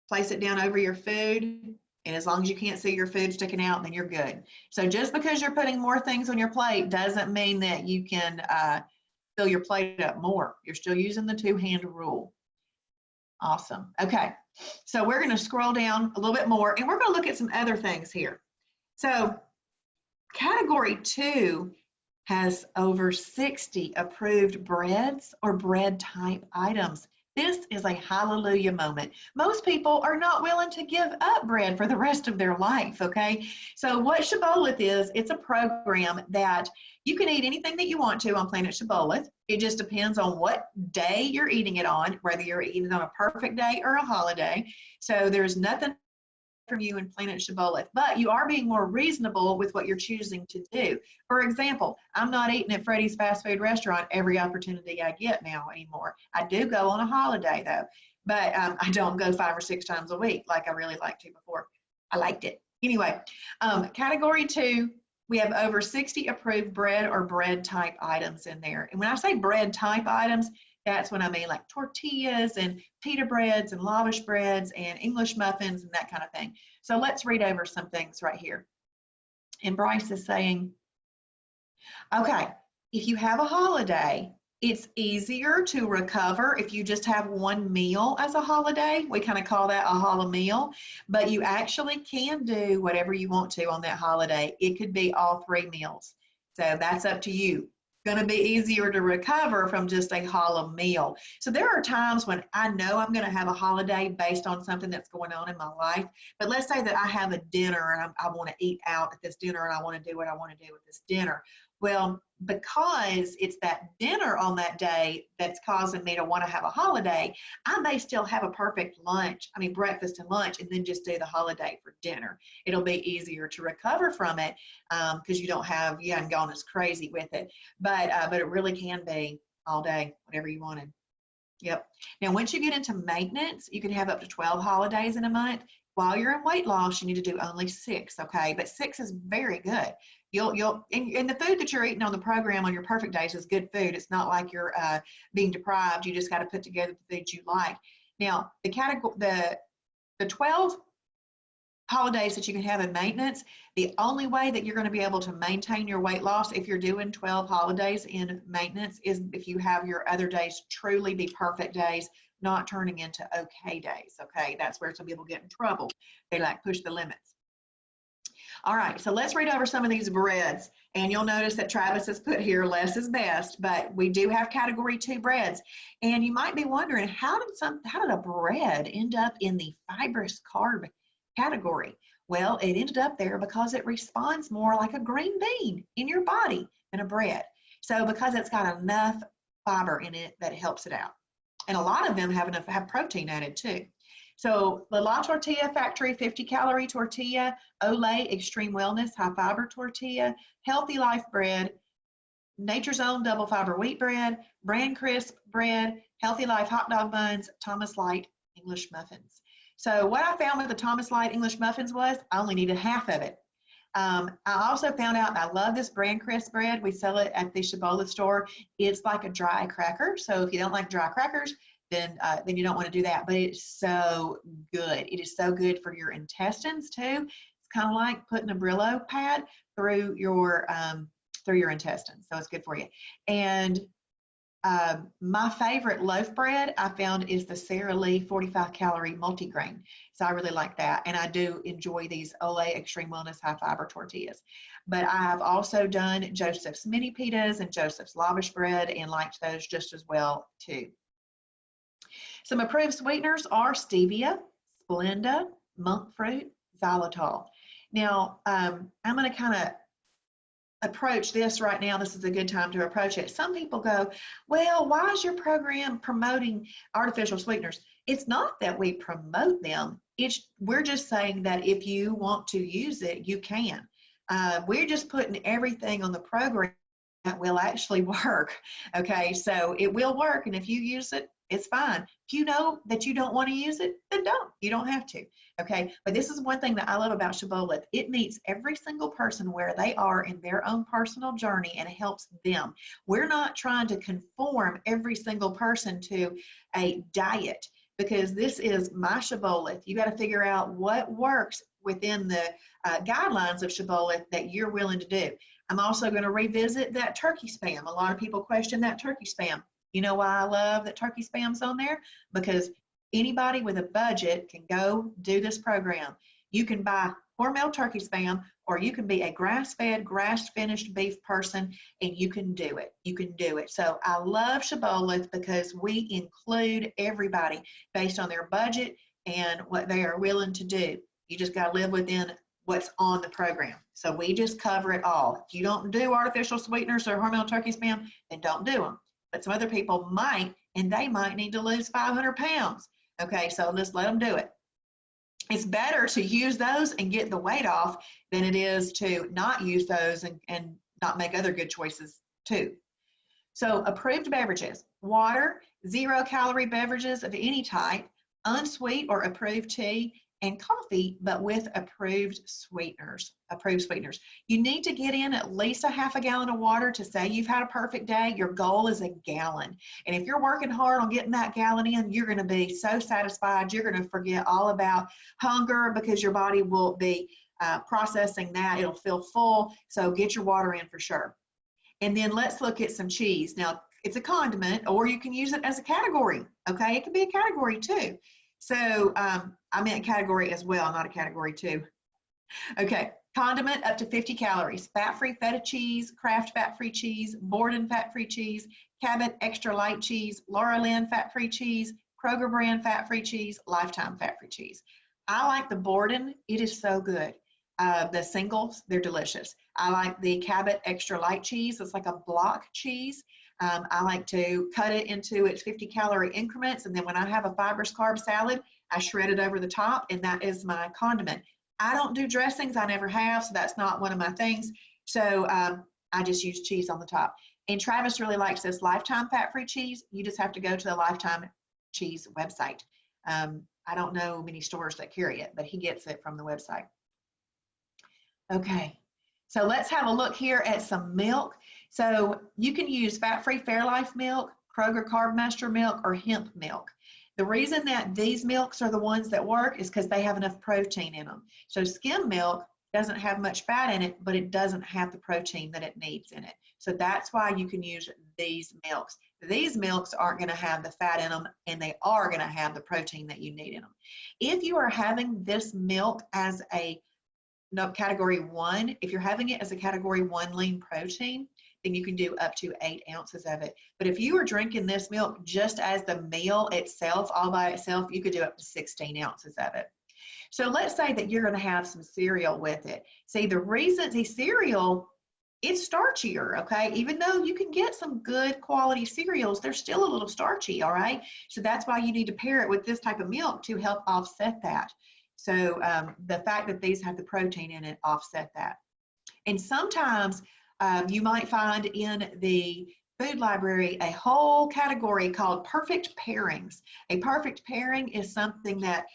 Place it down over your food. And as long as you can't see your food sticking out, then you're good. So just because you're putting more things on your plate doesn't mean that you can fill your plate up more. You're still using the 2-hand rule. Awesome. Okay. So we're going to scroll down a little bit more, and we're going to look at some other things here. So category 2 has over 60 approved breads or bread type items. This is a hallelujah moment. Most people are not willing to give up bread for the rest of their life, okay? So what Shibboleth is, it's a program that you can eat anything that you want to on Planet Shibboleth. It just depends on what day you're eating it on, whether you're eating it on a perfect day or a holiday. So there's nothing from you in Planet Shibboleth, but you are being more reasonable with what you're choosing to do. For example, I'm not eating at Freddy's fast food restaurant every opportunity I get now anymore. I do go on a holiday though, but I don't go 5 or 6 times a week like I really liked to before. I liked it. Anyway, category 2, we have over 60 approved bread or bread type items in there. And when I say bread type items, that's what I mean, like tortillas and pita breads and lavish breads and English muffins and that kind of thing. So let's read over some things right here. And Bryce is saying, okay, if you have a holiday, it's easier to recover if you just have one meal as a holiday. We kind of call that a challah meal, but you actually can do whatever you want to on that holiday. It could be all 3 meals. So that's up to you. Going to be easier to recover from just a challah meal. So there are times when I know I'm going to have a holiday based on something that's going on in my life. But let's say that I have a dinner and I want to eat out at this dinner and I want to do what I want to do with this dinner. Well, because it's that dinner on that day that's causing me to want to have a holiday, I may still have a perfect breakfast and lunch, and then just do the holiday for dinner. It'll be easier to recover from it because you haven't gone as crazy with it. But it really can be all day, whatever you wanted. Yep. Now, once you get into maintenance, you can have up to 12 holidays in a month. While you're in weight loss, you need to do only 6, okay? But 6 is very good. And the food that you're eating on the program on your perfect days is good food. It's not like you're being deprived. You just got to put together the foods you like. Now, the the 12 holidays that you can have in maintenance, the only way that you're going to be able to maintain your weight loss if you're doing 12 holidays in maintenance is if you have your other days truly be perfect days, not turning into okay days. Okay, that's where some people get in trouble. They like push the limits. All right, so let's read over some of these breads. And you'll notice that Travis has put here less is best, but we do have category 2 breads. And you might be wondering, how did a bread end up in the fibrous carb category? Well, it ended up there because it responds more like a green bean in your body than a bread. So because it's got enough fiber in it that helps it out. And a lot of them have protein added too. So the La Tortilla Factory 50-calorie tortilla, Olay Extreme Wellness high fiber tortilla, Healthy Life bread, Nature's Own double fiber wheat bread, Brand Crisp bread, Healthy Life hot dog buns, Thomas Light English muffins. So what I found with the Thomas Light English muffins was I only needed half of it. I also found out, and I love this Brand Crisp bread. We sell it at the Ciabola store. It's like a dry cracker. So if you don't like dry crackers, then you don't want to do that. But it's so good. It is so good for your intestines too. It's kind of like putting a Brillo pad through your intestines. So it's good for you. And my favorite loaf bread I found is the Sara Lee 45-calorie multigrain. So I really like that. And I do enjoy these Olay Extreme Wellness high fiber tortillas. But I have also done Joseph's mini pitas and Joseph's lavish bread and liked those just as well too. Some approved sweeteners are stevia, Splenda, monk fruit, xylitol. Now, I'm going to kind of approach this right now. This is a good time to approach it. Some people go, well, why is your program promoting artificial sweeteners? It's not that we promote them. We're just saying that if you want to use it, you can. We're just putting everything on the program that will actually work. Okay, so it will work, and if you use it, it's fine. If you know that you don't want to use it, then don't. You don't have to. Okay, but this is one thing that I love about Shibboleth. It meets every single person where they are in their own personal journey, and it helps them. We're not trying to conform every single person to a diet, because this is my Shibboleth. You got to figure out what works within the guidelines of Shibboleth that you're willing to do. I'm also going to revisit that turkey spam. A lot of people question that turkey spam. You know why I love that turkey spam's on there? Because anybody with a budget can go do this program. You can buy Hormel turkey spam, or you can be a grass-fed, grass-finished beef person, and you can do it. You can do it. So I love Shibboleth because we include everybody based on their budget and what they are willing to do. You just got to live within what's on the program. So we just cover it all. If you don't do artificial sweeteners or Hormel turkey spam, then don't do them. But some other people might, and they might need to lose 500 pounds. Okay, so just let them do it. It's better to use those and get the weight off than it is to not use those and not make other good choices too. So approved beverages: water, 0-calorie beverages of any type, unsweet or approved tea, and coffee, but with approved sweeteners. You need to get in at least a half a gallon of water to say you've had a perfect day. Your goal is a gallon. And if you're working hard on getting that gallon in, you're going to be so satisfied. You're going to forget all about hunger because your body will be processing that. It'll feel full. So get your water in for sure. And then let's look at some cheese. Now, it's a condiment, or you can use it as a category. Okay, it can be a category too. So I meant category as well, not a category too. Okay, condiment up to 50 calories. Fat-free feta cheese, Kraft fat-free cheese, Borden fat-free cheese, Cabot extra light cheese, Laura Lynn fat-free cheese, Kroger brand fat-free cheese, Lifetime fat-free cheese. I like the Borden. It is so good. The singles, they're delicious. I like the Cabot extra light cheese. It's like a block cheese. I like to cut it into its 50-calorie increments, and then when I have a fibrous carb salad, I shred it over the top, and that is my condiment. I don't do dressings. I never have, so that's not one of my things. So I just use cheese on the top. And Travis really likes this Lifetime fat-free cheese. You just have to go to the Lifetime cheese website. I don't know many stores that carry it, but he gets it from the website. Okay, so let's have a look here at some milk. So you can use fat-free Fairlife milk, Kroger Carb Master milk, or hemp milk. The reason that these milks are the ones that work is because they have enough protein in them. So skim milk doesn't have much fat in it, but it doesn't have the protein that it needs in it. So that's why you can use these milks. These milks aren't going to have the fat in them, and they are going to have the protein that you need in them. If you are having this milk as a category 1, if you're having it as a category 1 lean protein, then you can do up to 8 ounces of it. But if you were drinking this milk just as the meal itself, all by itself, you could do up to 16 ounces of it. So let's say that you're going to have some cereal with it. See, the reason the cereal, it's starchier, okay? Even though you can get some good quality cereals, they're still a little starchy, all right? So that's why you need to pair it with this type of milk to help offset that. So the fact that these have the protein in it offset that. And sometimes you might find in the food library a whole category called perfect pairings. A perfect pairing is something that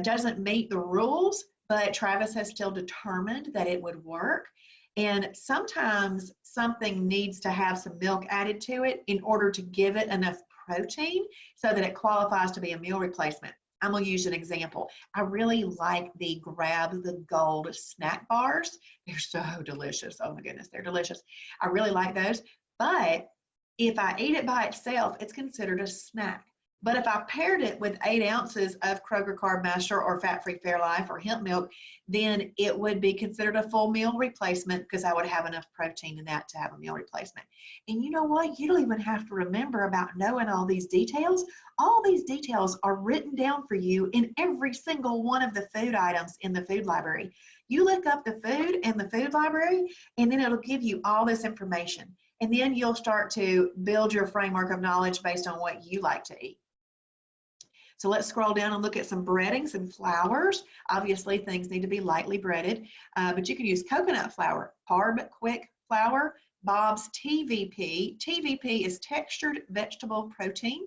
doesn't meet the rules, but Travis has still determined that it would work. And sometimes something needs to have some milk added to it in order to give it enough protein so that it qualifies to be a meal replacement. I'm going to use an example. I really like the Grab the Gold snack bars. They're so delicious. Oh my goodness, they're delicious. I really like those. But if I eat it by itself, it's considered a snack. But if I paired it with 8 ounces of Kroger Carb Master or Fat-Free Fairlife or hemp milk, then it would be considered a full meal replacement because I would have enough protein in that to have a meal replacement. And you know what? You don't even have to remember about knowing all these details. All these details are written down for you in every single one of the food items in the food library. You look up the food in the food library, and then it'll give you all this information. And then you'll start to build your framework of knowledge based on what you like to eat. So let's scroll down and look at some breadings and flours. Obviously, things need to be lightly breaded, but you can use coconut flour, Carb Quick flour, Bob's TVP. TVP is textured vegetable protein,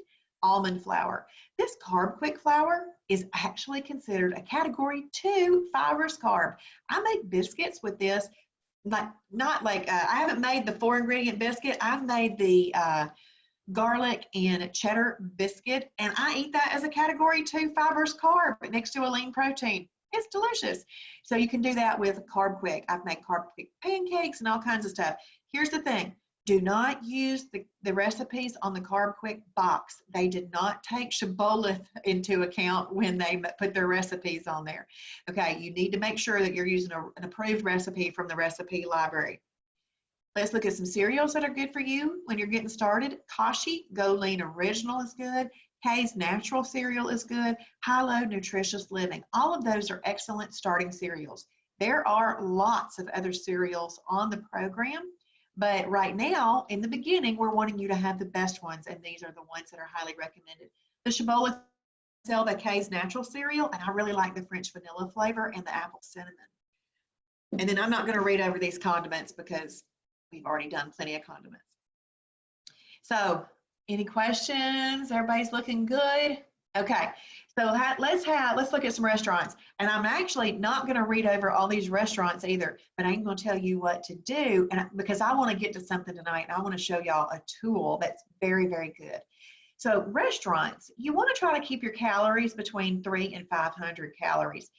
almond flour. This Carb Quick flour is actually considered a category 2 fibrous carb. I make biscuits with this, I haven't made the 4-ingredient biscuit. I've made the garlic and cheddar biscuit, and I eat that as a category 2 fibrous carb next to a lean protein. It's delicious. So you can do that with Carb Quick. I've made Carb Quick pancakes and all kinds of stuff. Here's the thing. Do not use the recipes on the Carb Quick box. They did not take shibboleth into account when they put their recipes on there. Okay, you need to make sure that you're using an approved recipe from the recipe library. Let's look at some cereals that are good for you when you're getting started. Kashi Go Lean Original is good. Kay's Natural Cereal is good. High-Low Nutritious Living. All of those are excellent starting cereals. There are lots of other cereals on the program, but right now, in the beginning, we're wanting you to have the best ones, and these are the ones that are highly recommended. The Shibboleth Zelda Kay's Natural Cereal, and I really like the French vanilla flavor and the apple cinnamon. And then I'm not going to read over these condiments because we've already done plenty of condiments. So any questions? Everybody's looking good? Okay, so let's look at some restaurants. And I'm actually not going to read over all these restaurants either, but I'm going to tell you what to do, and because I want to get to something tonight, and I want to show y'all a tool that's very, very good. So restaurants, you want to try to keep your calories between 300 and 500 calories.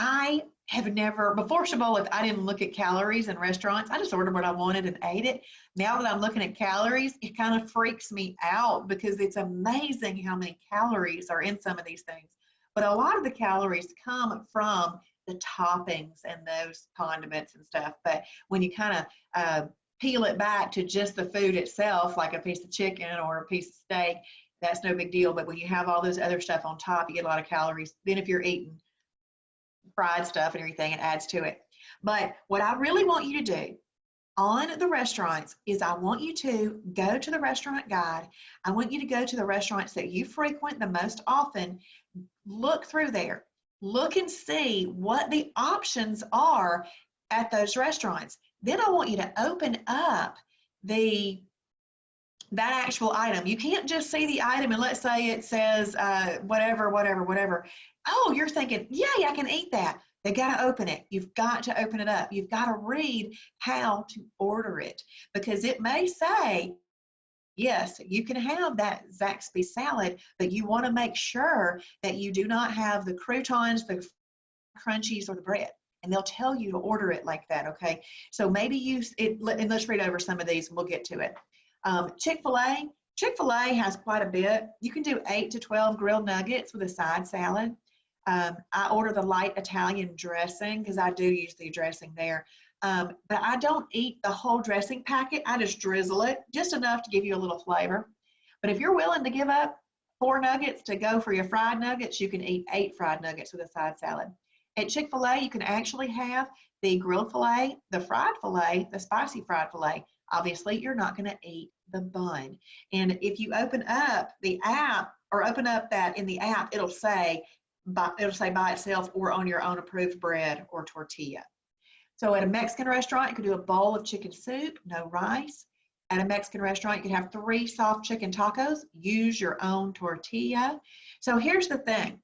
I have never, before Shibboleth, I didn't look at calories in restaurants. I just ordered what I wanted and ate it. Now that I'm looking at calories, it kind of freaks me out because it's amazing how many calories are in some of these things. But a lot of the calories come from the toppings and those condiments and stuff. But when you kind of peel it back to just the food itself, like a piece of chicken or a piece of steak, that's no big deal. But when you have all those other stuff on top, you get a lot of calories. Then if you're eating fried stuff and everything, it adds to it. But what I really want you to do on the restaurants is I want you to go to the restaurant guide. I want you to go to the restaurants that you frequent the most often. Look through there. Look and see what the options are at those restaurants. Then I want you to open up that actual item. You can't just see the item and let's say it says whatever. Oh, you're thinking, yay, I can eat that. They got to open it. You've got to open it up. You've got to read how to order it because it may say yes, you can have that Zaxby salad, but you want to make sure that you do not have the croutons, the crunchies, or the bread. And they'll tell you to order it like that, okay? So maybe and let's read over some of these and we'll get to it. Chick-fil-A. Chick-fil-A has quite a bit. You can do 8 to 12 grilled nuggets with a side salad. I order the light Italian dressing because I do use the dressing there. But I don't eat the whole dressing packet. I just drizzle it, just enough to give you a little flavor. But if you're willing to give up 4 nuggets to go for your fried nuggets, you can eat 8 fried nuggets with a side salad. At Chick-fil-A, you can actually have the grilled filet, the fried filet, the spicy fried filet. Obviously, you're not going to eat the bun. And if you open up the app or open up that in the app, it'll say by itself or on your own approved bread or tortilla. So at a Mexican restaurant, you could do a bowl of chicken soup, no rice. At a Mexican restaurant, you could have 3 soft chicken tacos. Use your own tortilla. So here's the thing.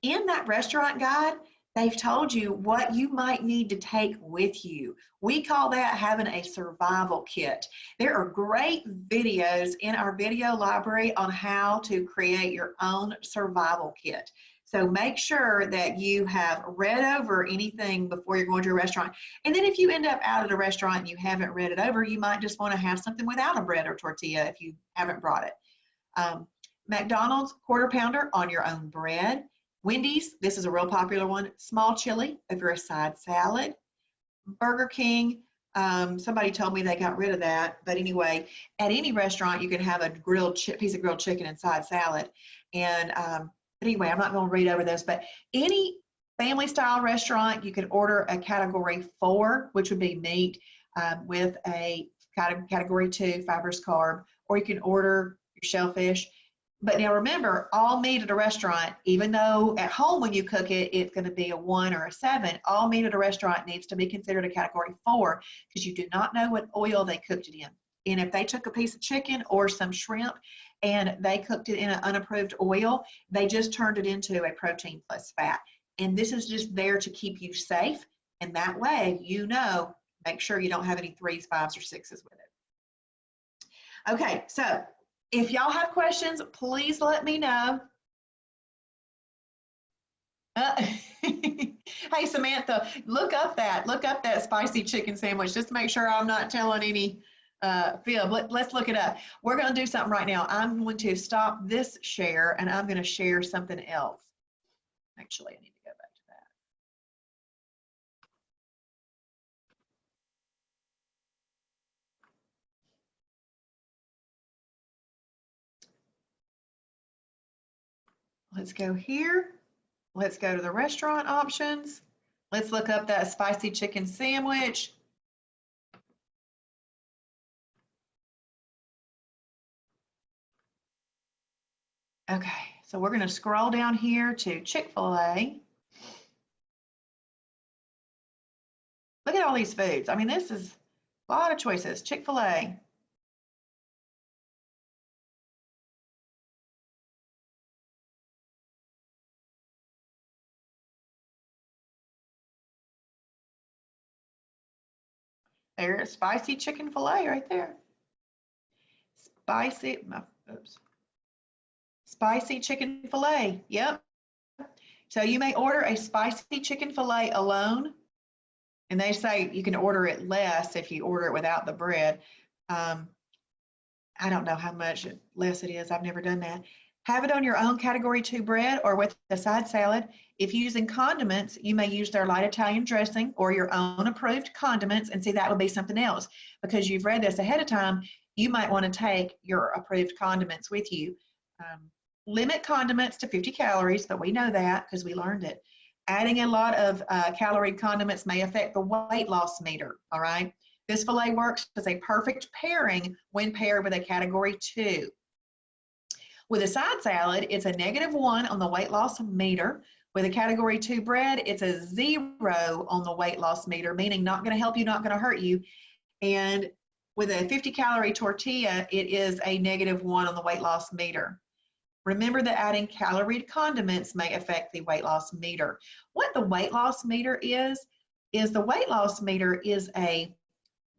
In that restaurant guide, they've told you what you might need to take with you. We call that having a survival kit. There are great videos in our video library on how to create your own survival kit. So make sure that you have read over anything before you're going to a restaurant. And then if you end up out at a restaurant and you haven't read it over, you might just want to have something without a bread or tortilla if you haven't brought it. McDonald's, quarter pounder on your own bread. Wendy's, this is a real popular one, small chili over a side salad. Burger King, somebody told me they got rid of that, but anyway, at any restaurant you can have a piece of grilled chicken and side salad. And but anyway, I'm not going to read over those, but any family style restaurant, you can order a category 4, which would be meat, with a category 2 fibrous carb, or you can order your shellfish. But now remember, all meat at a restaurant, even though at home when you cook it, it's going to be a 1 or a 7, all meat at a restaurant needs to be considered a category 4 because you do not know what oil they cooked it in. And if they took a piece of chicken or some shrimp and they cooked it in an unapproved oil, they just turned it into a protein plus fat. And this is just there to keep you safe. And that way, make sure you don't have any 3s, 5s, or 6s with it. Okay, so if y'all have questions, please let me know. Hey, Samantha, look up that spicy chicken sandwich. Just to make sure I'm not telling any fib. Let's look it up. We're going to do something right now. I'm going to stop this share, and I'm going to share something else. Actually, I need to go back to that. Let's go here. Let's go to the restaurant options. Let's look up that spicy chicken sandwich. Okay, so we're going to scroll down here to Chick-fil-A. Look at all these foods. I mean, this is a lot of choices. Chick-fil-A. There's spicy chicken filet right there. Spicy chicken filet. Yep. So you may order a spicy chicken filet alone, and they say you can order it less if you order it without the bread. I don't know how much less it is. I've never done that. Have it on your own category 2 bread or with a side salad. If using condiments, you may use their light Italian dressing or your own approved condiments, and see that would be something else. Because you've read this ahead of time, you might want to take your approved condiments with you. Limit condiments to 50 calories, but we know that because we learned it. Adding a lot of calorie condiments may affect the weight loss meter, all right? This filet works as a perfect pairing when paired with a category 2. With a side salad, it's a -1 on the weight loss meter. With a category 2 bread, it's a 0 on the weight loss meter, meaning not going to help you, not going to hurt you. And with a 50-calorie tortilla, it is a -1 on the weight loss meter. Remember that adding calorie condiments may affect the weight loss meter. What the weight loss meter is the weight loss meter is a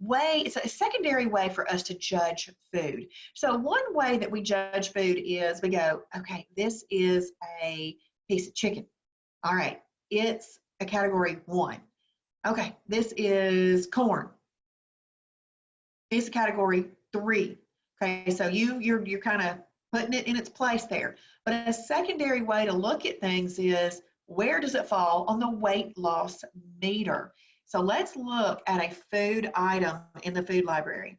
it's a secondary way for us to judge food. So one way that we judge food is we go, okay, this is a piece of chicken. All right, it's a category 1. Okay, this is corn. It's category 3. Okay, so you're kind of putting it in its place there. But a secondary way to look at things is, where does it fall on the weight loss meter? So let's look at a food item in the food library.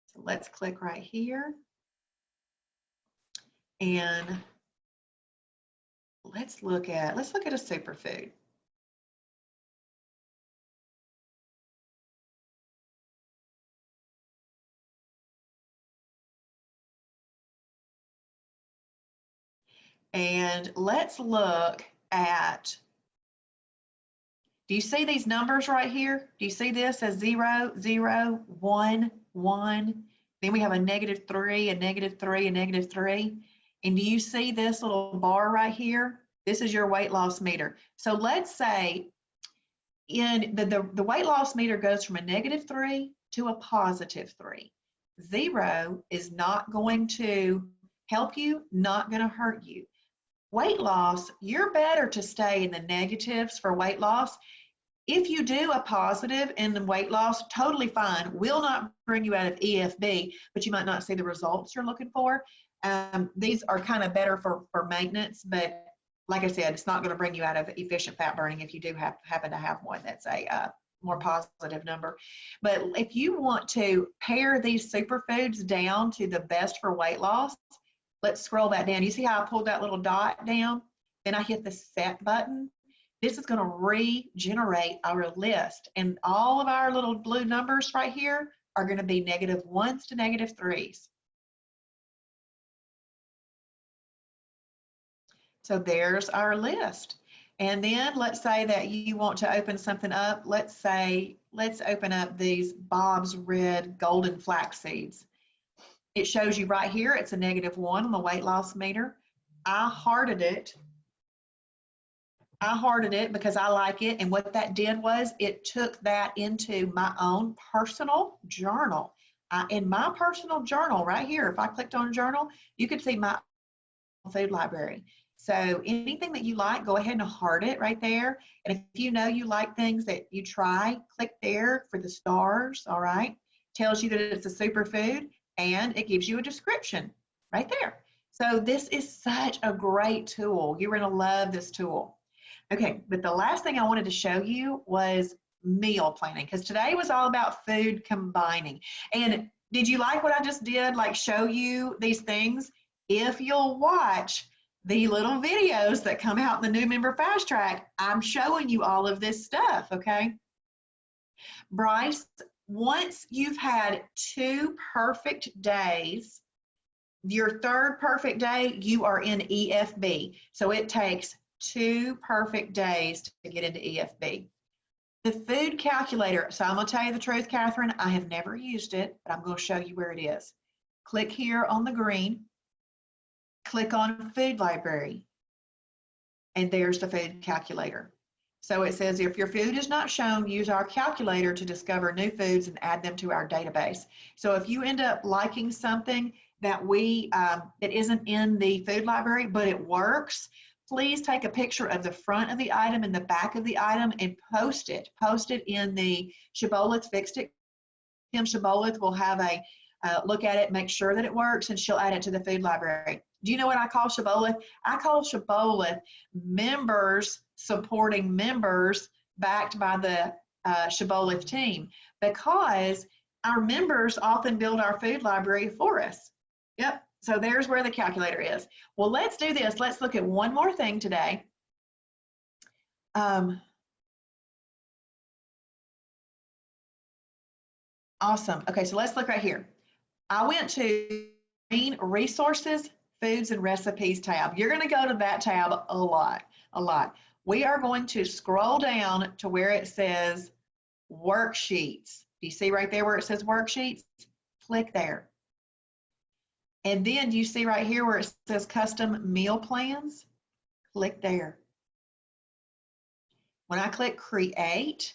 So let's click right here. And let's look at a superfood. And let's look at, do you see these numbers right here? Do you see this as 0, 0, 1, 1? Then we have a -3, a -3, a -3. And do you see this little bar right here? This is your weight loss meter. So let's say in the weight loss meter goes from a -3 to a +3. 0 is not going to help you, not going to hurt you. Weight loss, you're better to stay in the negatives for weight loss. If you do a positive in the weight loss, totally fine. Will not bring you out of EFB, but you might not see the results you're looking for. These are kind of better for maintenance, but like I said, it's not going to bring you out of efficient fat burning if you do happen to have one that's a more positive number. But if you want to pare these superfoods down to the best for weight loss, let's scroll that down. You see how I pulled that little dot down? Then I hit the set button. This is going to regenerate our list. And all of our little blue numbers right here are going to be -1s to -3s. So there's our list. And then let's say that you want to open something up. Let's open up these Bob's Red Golden Flax Seeds. It shows you right here, it's a -1 on the weight loss meter. I hearted it because I like it. And what that did was it took that into my own personal journal. In my personal journal right here, if I clicked on journal, you could see my food library. So anything that you like, go ahead and heart it right there. And if you know you like things that you try, click there for the stars, all right? Tells you that it's a superfood, and it gives you a description right there. So this is such a great tool. You're going to love this tool. Okay, but the last thing I wanted to show you was meal planning, because today was all about food combining. And did you like what I just did, like show you these things? If you'll watch the little videos that come out in the new member fast track, I'm showing you all of this stuff, okay? Bryce, once you've had 2 perfect days, your 3rd perfect day, you are in EFB. So it takes 2 perfect days to get into EFB. The food calculator, so I'm going to tell you the truth, Catherine, I have never used it, but I'm going to show you where it is. Click here on the green, click on food library, and there's the food calculator. So it says, if your food is not shown, use our calculator to discover new foods and add them to our database. So if you end up liking something that it isn't in the food library, but it works, please take a picture of the front of the item and the back of the item and post it. Post it in the Shibboleth Fixed It. Kim Shibboleth will have a look at it, make sure that it works, and she'll add it to the food library. Do you know what I call Shibboleth? I call Shibboleth members supporting members backed by the Shibboleth team, because our members often build our food library for us. Yep, so there's where the calculator is. Well, let's do this. Let's look at one more thing today. Awesome. Okay, so let's look right here. I went to Resources, Foods and Recipes tab. You're going to go to that tab a lot. We are going to scroll down to where it says Worksheets. Do you see right there where it says Worksheets? Click there. And then do you see right here where it says Custom Meal Plans? Click there. When I click Create,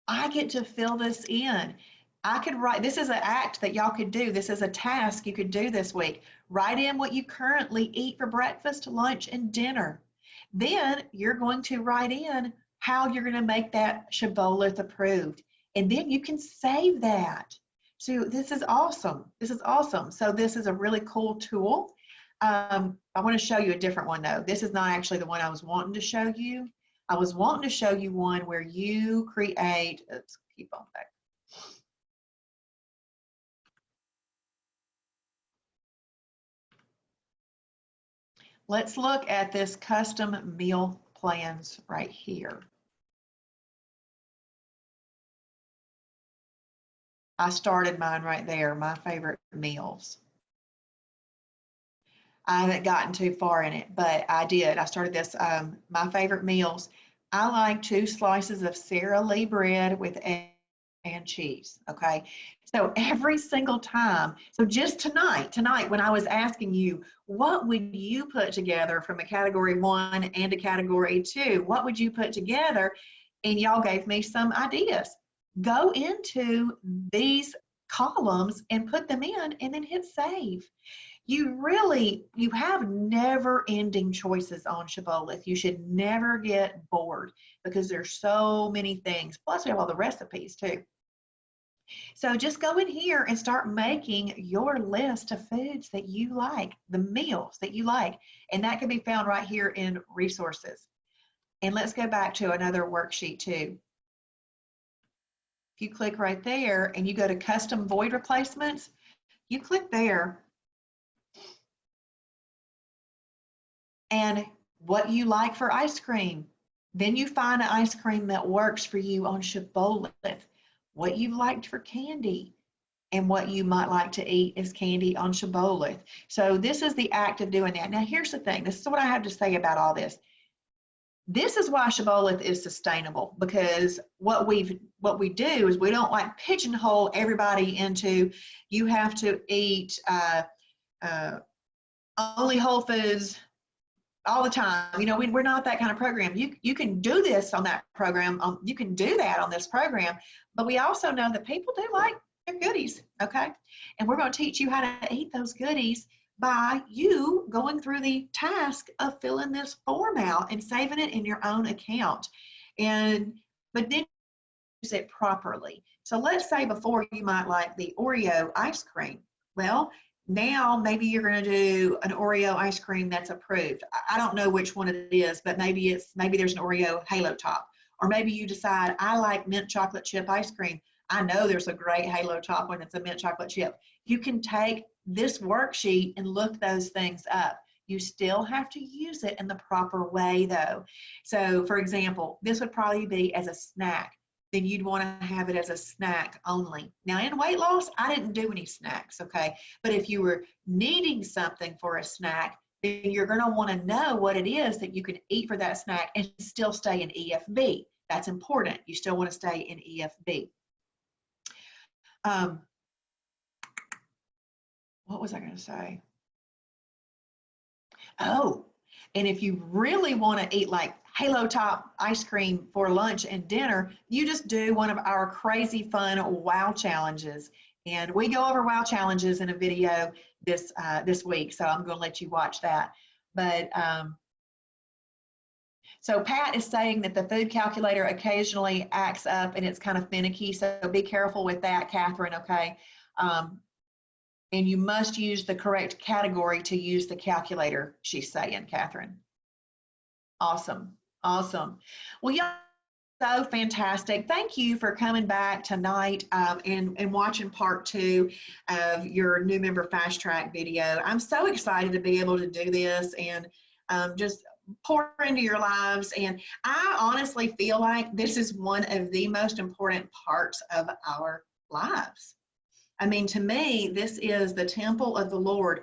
I get to fill this in. I could write, this is an act that y'all could do. This is a task you could do this week. Write in what you currently eat for breakfast, lunch, and dinner. Then you're going to write in how you're going to make that Shibboleth approved. And then you can save that. So this is awesome. This is awesome. So this is a really cool tool. I want to show you a different one though. This is not actually the one I was wanting to show you. I was wanting to show you one where you create, oops, keep on back. Let's look at this custom meal plans right here. I started mine right there, my favorite meals. I haven't gotten too far in it, but I did. I started this, my favorite meals. I like 2 slices of Sara Lee bread with egg and cheese, okay? So every single time, so just tonight when I was asking you, what would you put together from a category 1 and a category 2? What would you put together? And y'all gave me some ideas. Go into these columns and put them in and then hit save. You have never ending choices on Shibboleth. You should never get bored because there's so many things. Plus we have all the recipes too. So just go in here and start making your list of foods that you like, the meals that you like, and that can be found right here in resources. And let's go back to another worksheet too. If you click right there and you go to custom void replacements, you click there and what you like for ice cream. Then you find an ice cream that works for you on Shibboleth. What you liked for candy and what you might like to eat as candy on Shibboleth. So this is the act of doing that. Now here's the thing, this is what I have to say about all this. This is why Shibboleth is sustainable, because what we do is we don't like pigeonhole everybody into, you have to eat only whole foods all the time. You know, we're not that kind of program. You can do this on that program. You can do that on this program, but we also know that people do like their goodies, okay? And we're going to teach you how to eat those goodies by you going through the task of filling this form out and saving it in your own account. But then use it properly. So let's say before you might like the Oreo ice cream. Well, now maybe you're going to do an Oreo ice cream that's approved. I don't know which one it is, but maybe there's an Oreo Halo Top, or maybe you decide I like mint chocolate chip ice cream. I know there's a great Halo Top one that's a mint chocolate chip. You can take this worksheet and look those things up. You still have to use it in the proper way though. So for example, this would probably be as a snack. Then you'd want to have it as a snack only. Now in weight loss, I didn't do any snacks, okay? But if you were needing something for a snack, then you're going to want to know what it is that you can eat for that snack and still stay in EFB. That's important. You still want to stay in EFB. What was I going to say? Oh, and if you really want to eat like Halo Top ice cream for lunch and dinner, you just do one of our crazy fun wow challenges. And we go over wow challenges in a video this week, so I'm going to let you watch that. But so Pat is saying that the food calculator occasionally acts up and it's kind of finicky, so be careful with that, Catherine, okay? And you must use the correct category to use the calculator, she's saying, Catherine. Awesome, awesome. Well, yeah, so fantastic. Thank you for coming back tonight and watching part 2 of your new member fast track video. I'm so excited to be able to do this and just pour into your lives. And I honestly feel like this is one of the most important parts of our lives. I mean, to me, this is the temple of the Lord.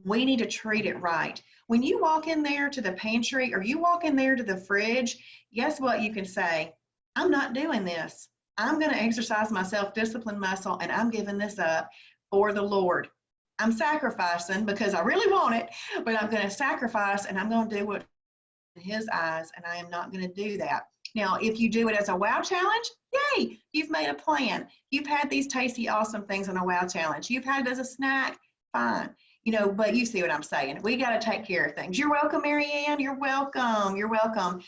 We need to treat it right. When you walk in there to the pantry or you walk in there to the fridge, guess what you can say? I'm not doing this. I'm going to exercise my self-discipline muscle and I'm giving this up for the Lord. I'm sacrificing because I really want it, but I'm going to sacrifice and I'm going to do what in His eyes, and I am not going to do that. Now, if you do it as a wow challenge, yay, you've made a plan. You've had these tasty, awesome things on a wow challenge. You've had it as a snack, fine. You know, but you see what I'm saying. We got to take care of things. You're welcome, Marianne. You're welcome. You're welcome.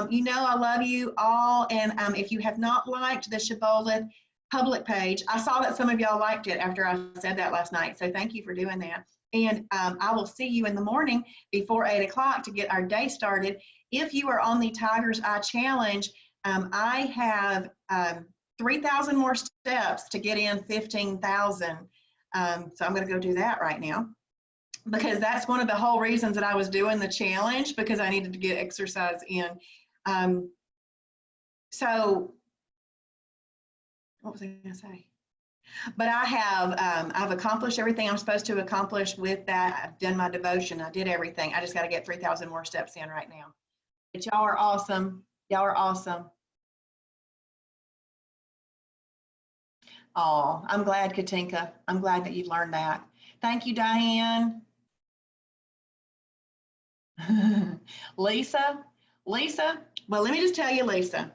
You know, I love you all. And if you have not liked the Shibboleth public page, I saw that some of y'all liked it after I said that last night. So thank you for doing that. And I will see you in the morning before 8 o'clock to get our day started. If you are on the Tiger's Eye Challenge, I have 3,000 more steps to get in 15,000. So I'm going to go do that right now, because that's one of the whole reasons that I was doing the challenge, because I needed to get exercise in. So what was I going to say? But I have, I've accomplished everything I'm supposed to accomplish with that. I've done my devotion. I did everything. I just got to get 3,000 more steps in right now. But y'all are awesome. Y'all are awesome. Oh, I'm glad, Katinka. I'm glad that you've learned that. Thank you, Diane. Lisa, well, let me just tell you, Lisa,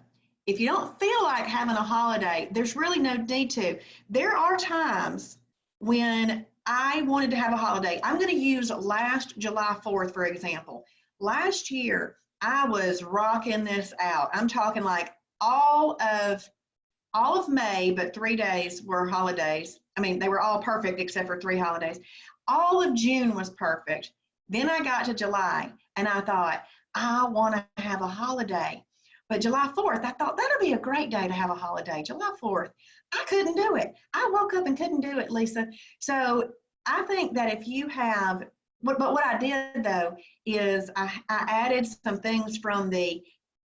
if you don't feel like having a holiday, there's really no need to. There are times when I wanted to have a holiday. I'm going to use last July 4th, for example. Last year, I was rocking this out. I'm talking like all of May, but 3 days were holidays. I mean, they were all perfect except for 3 holidays. All of June was perfect. Then I got to July and I thought, I want to have a holiday. But July 4th, I thought that'll be a great day to have a holiday. July 4th, I couldn't do it. I woke up and couldn't do it, Lisa. So I think that if you have, but what I did though is I added some things from the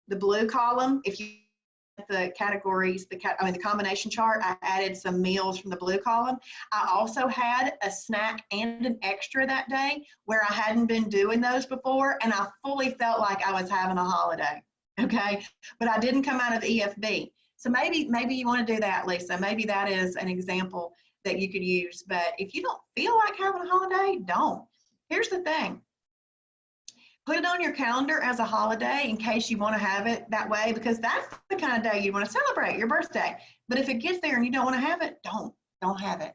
blue column. If you the categories, the combination chart, I added some meals from the blue column. I also had a snack and an extra that day where I hadn't been doing those before, and I fully felt like I was having a holiday, okay? But I didn't come out of EFB. So maybe you want to do that, Lisa. Maybe that is an example that you could use. But if you don't feel like having a holiday, don't. Here's the thing. Put it on your calendar as a holiday in case you want to have it that way, because that's the kind of day you want to celebrate, your birthday. But if it gets there and you don't want to have it, don't have it.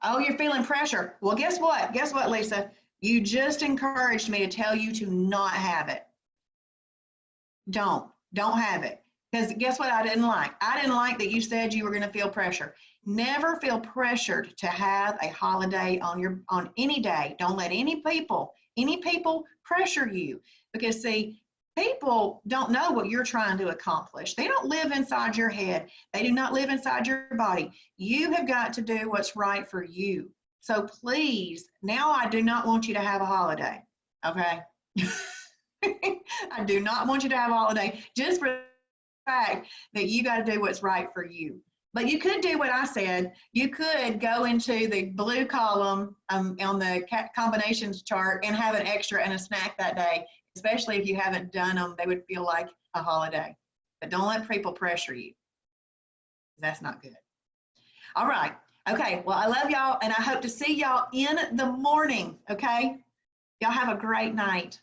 Oh, you're feeling pressure. Well, guess what? Guess what, Lisa? You just encouraged me to tell you to not have it. Don't have it. Because guess what I didn't like? I didn't like that you said you were going to feel pressure. Never feel pressured to have a holiday on any day. Don't let any people pressure you, because see, people don't know what you're trying to accomplish. They don't live inside your head. They do not live inside your body. You have got to do what's right for you. So please, now I do not want you to have a holiday, okay? I do not want you to have a holiday just for the fact that you got to do what's right for you. But you could do what I said. You could go into the blue column on the combinations chart and have an extra and a snack that day, especially if you haven't done them. They would feel like a holiday. But don't let people pressure you. That's not good. All right. Okay. Well, I love y'all, and I hope to see y'all in the morning. Okay. Y'all have a great night.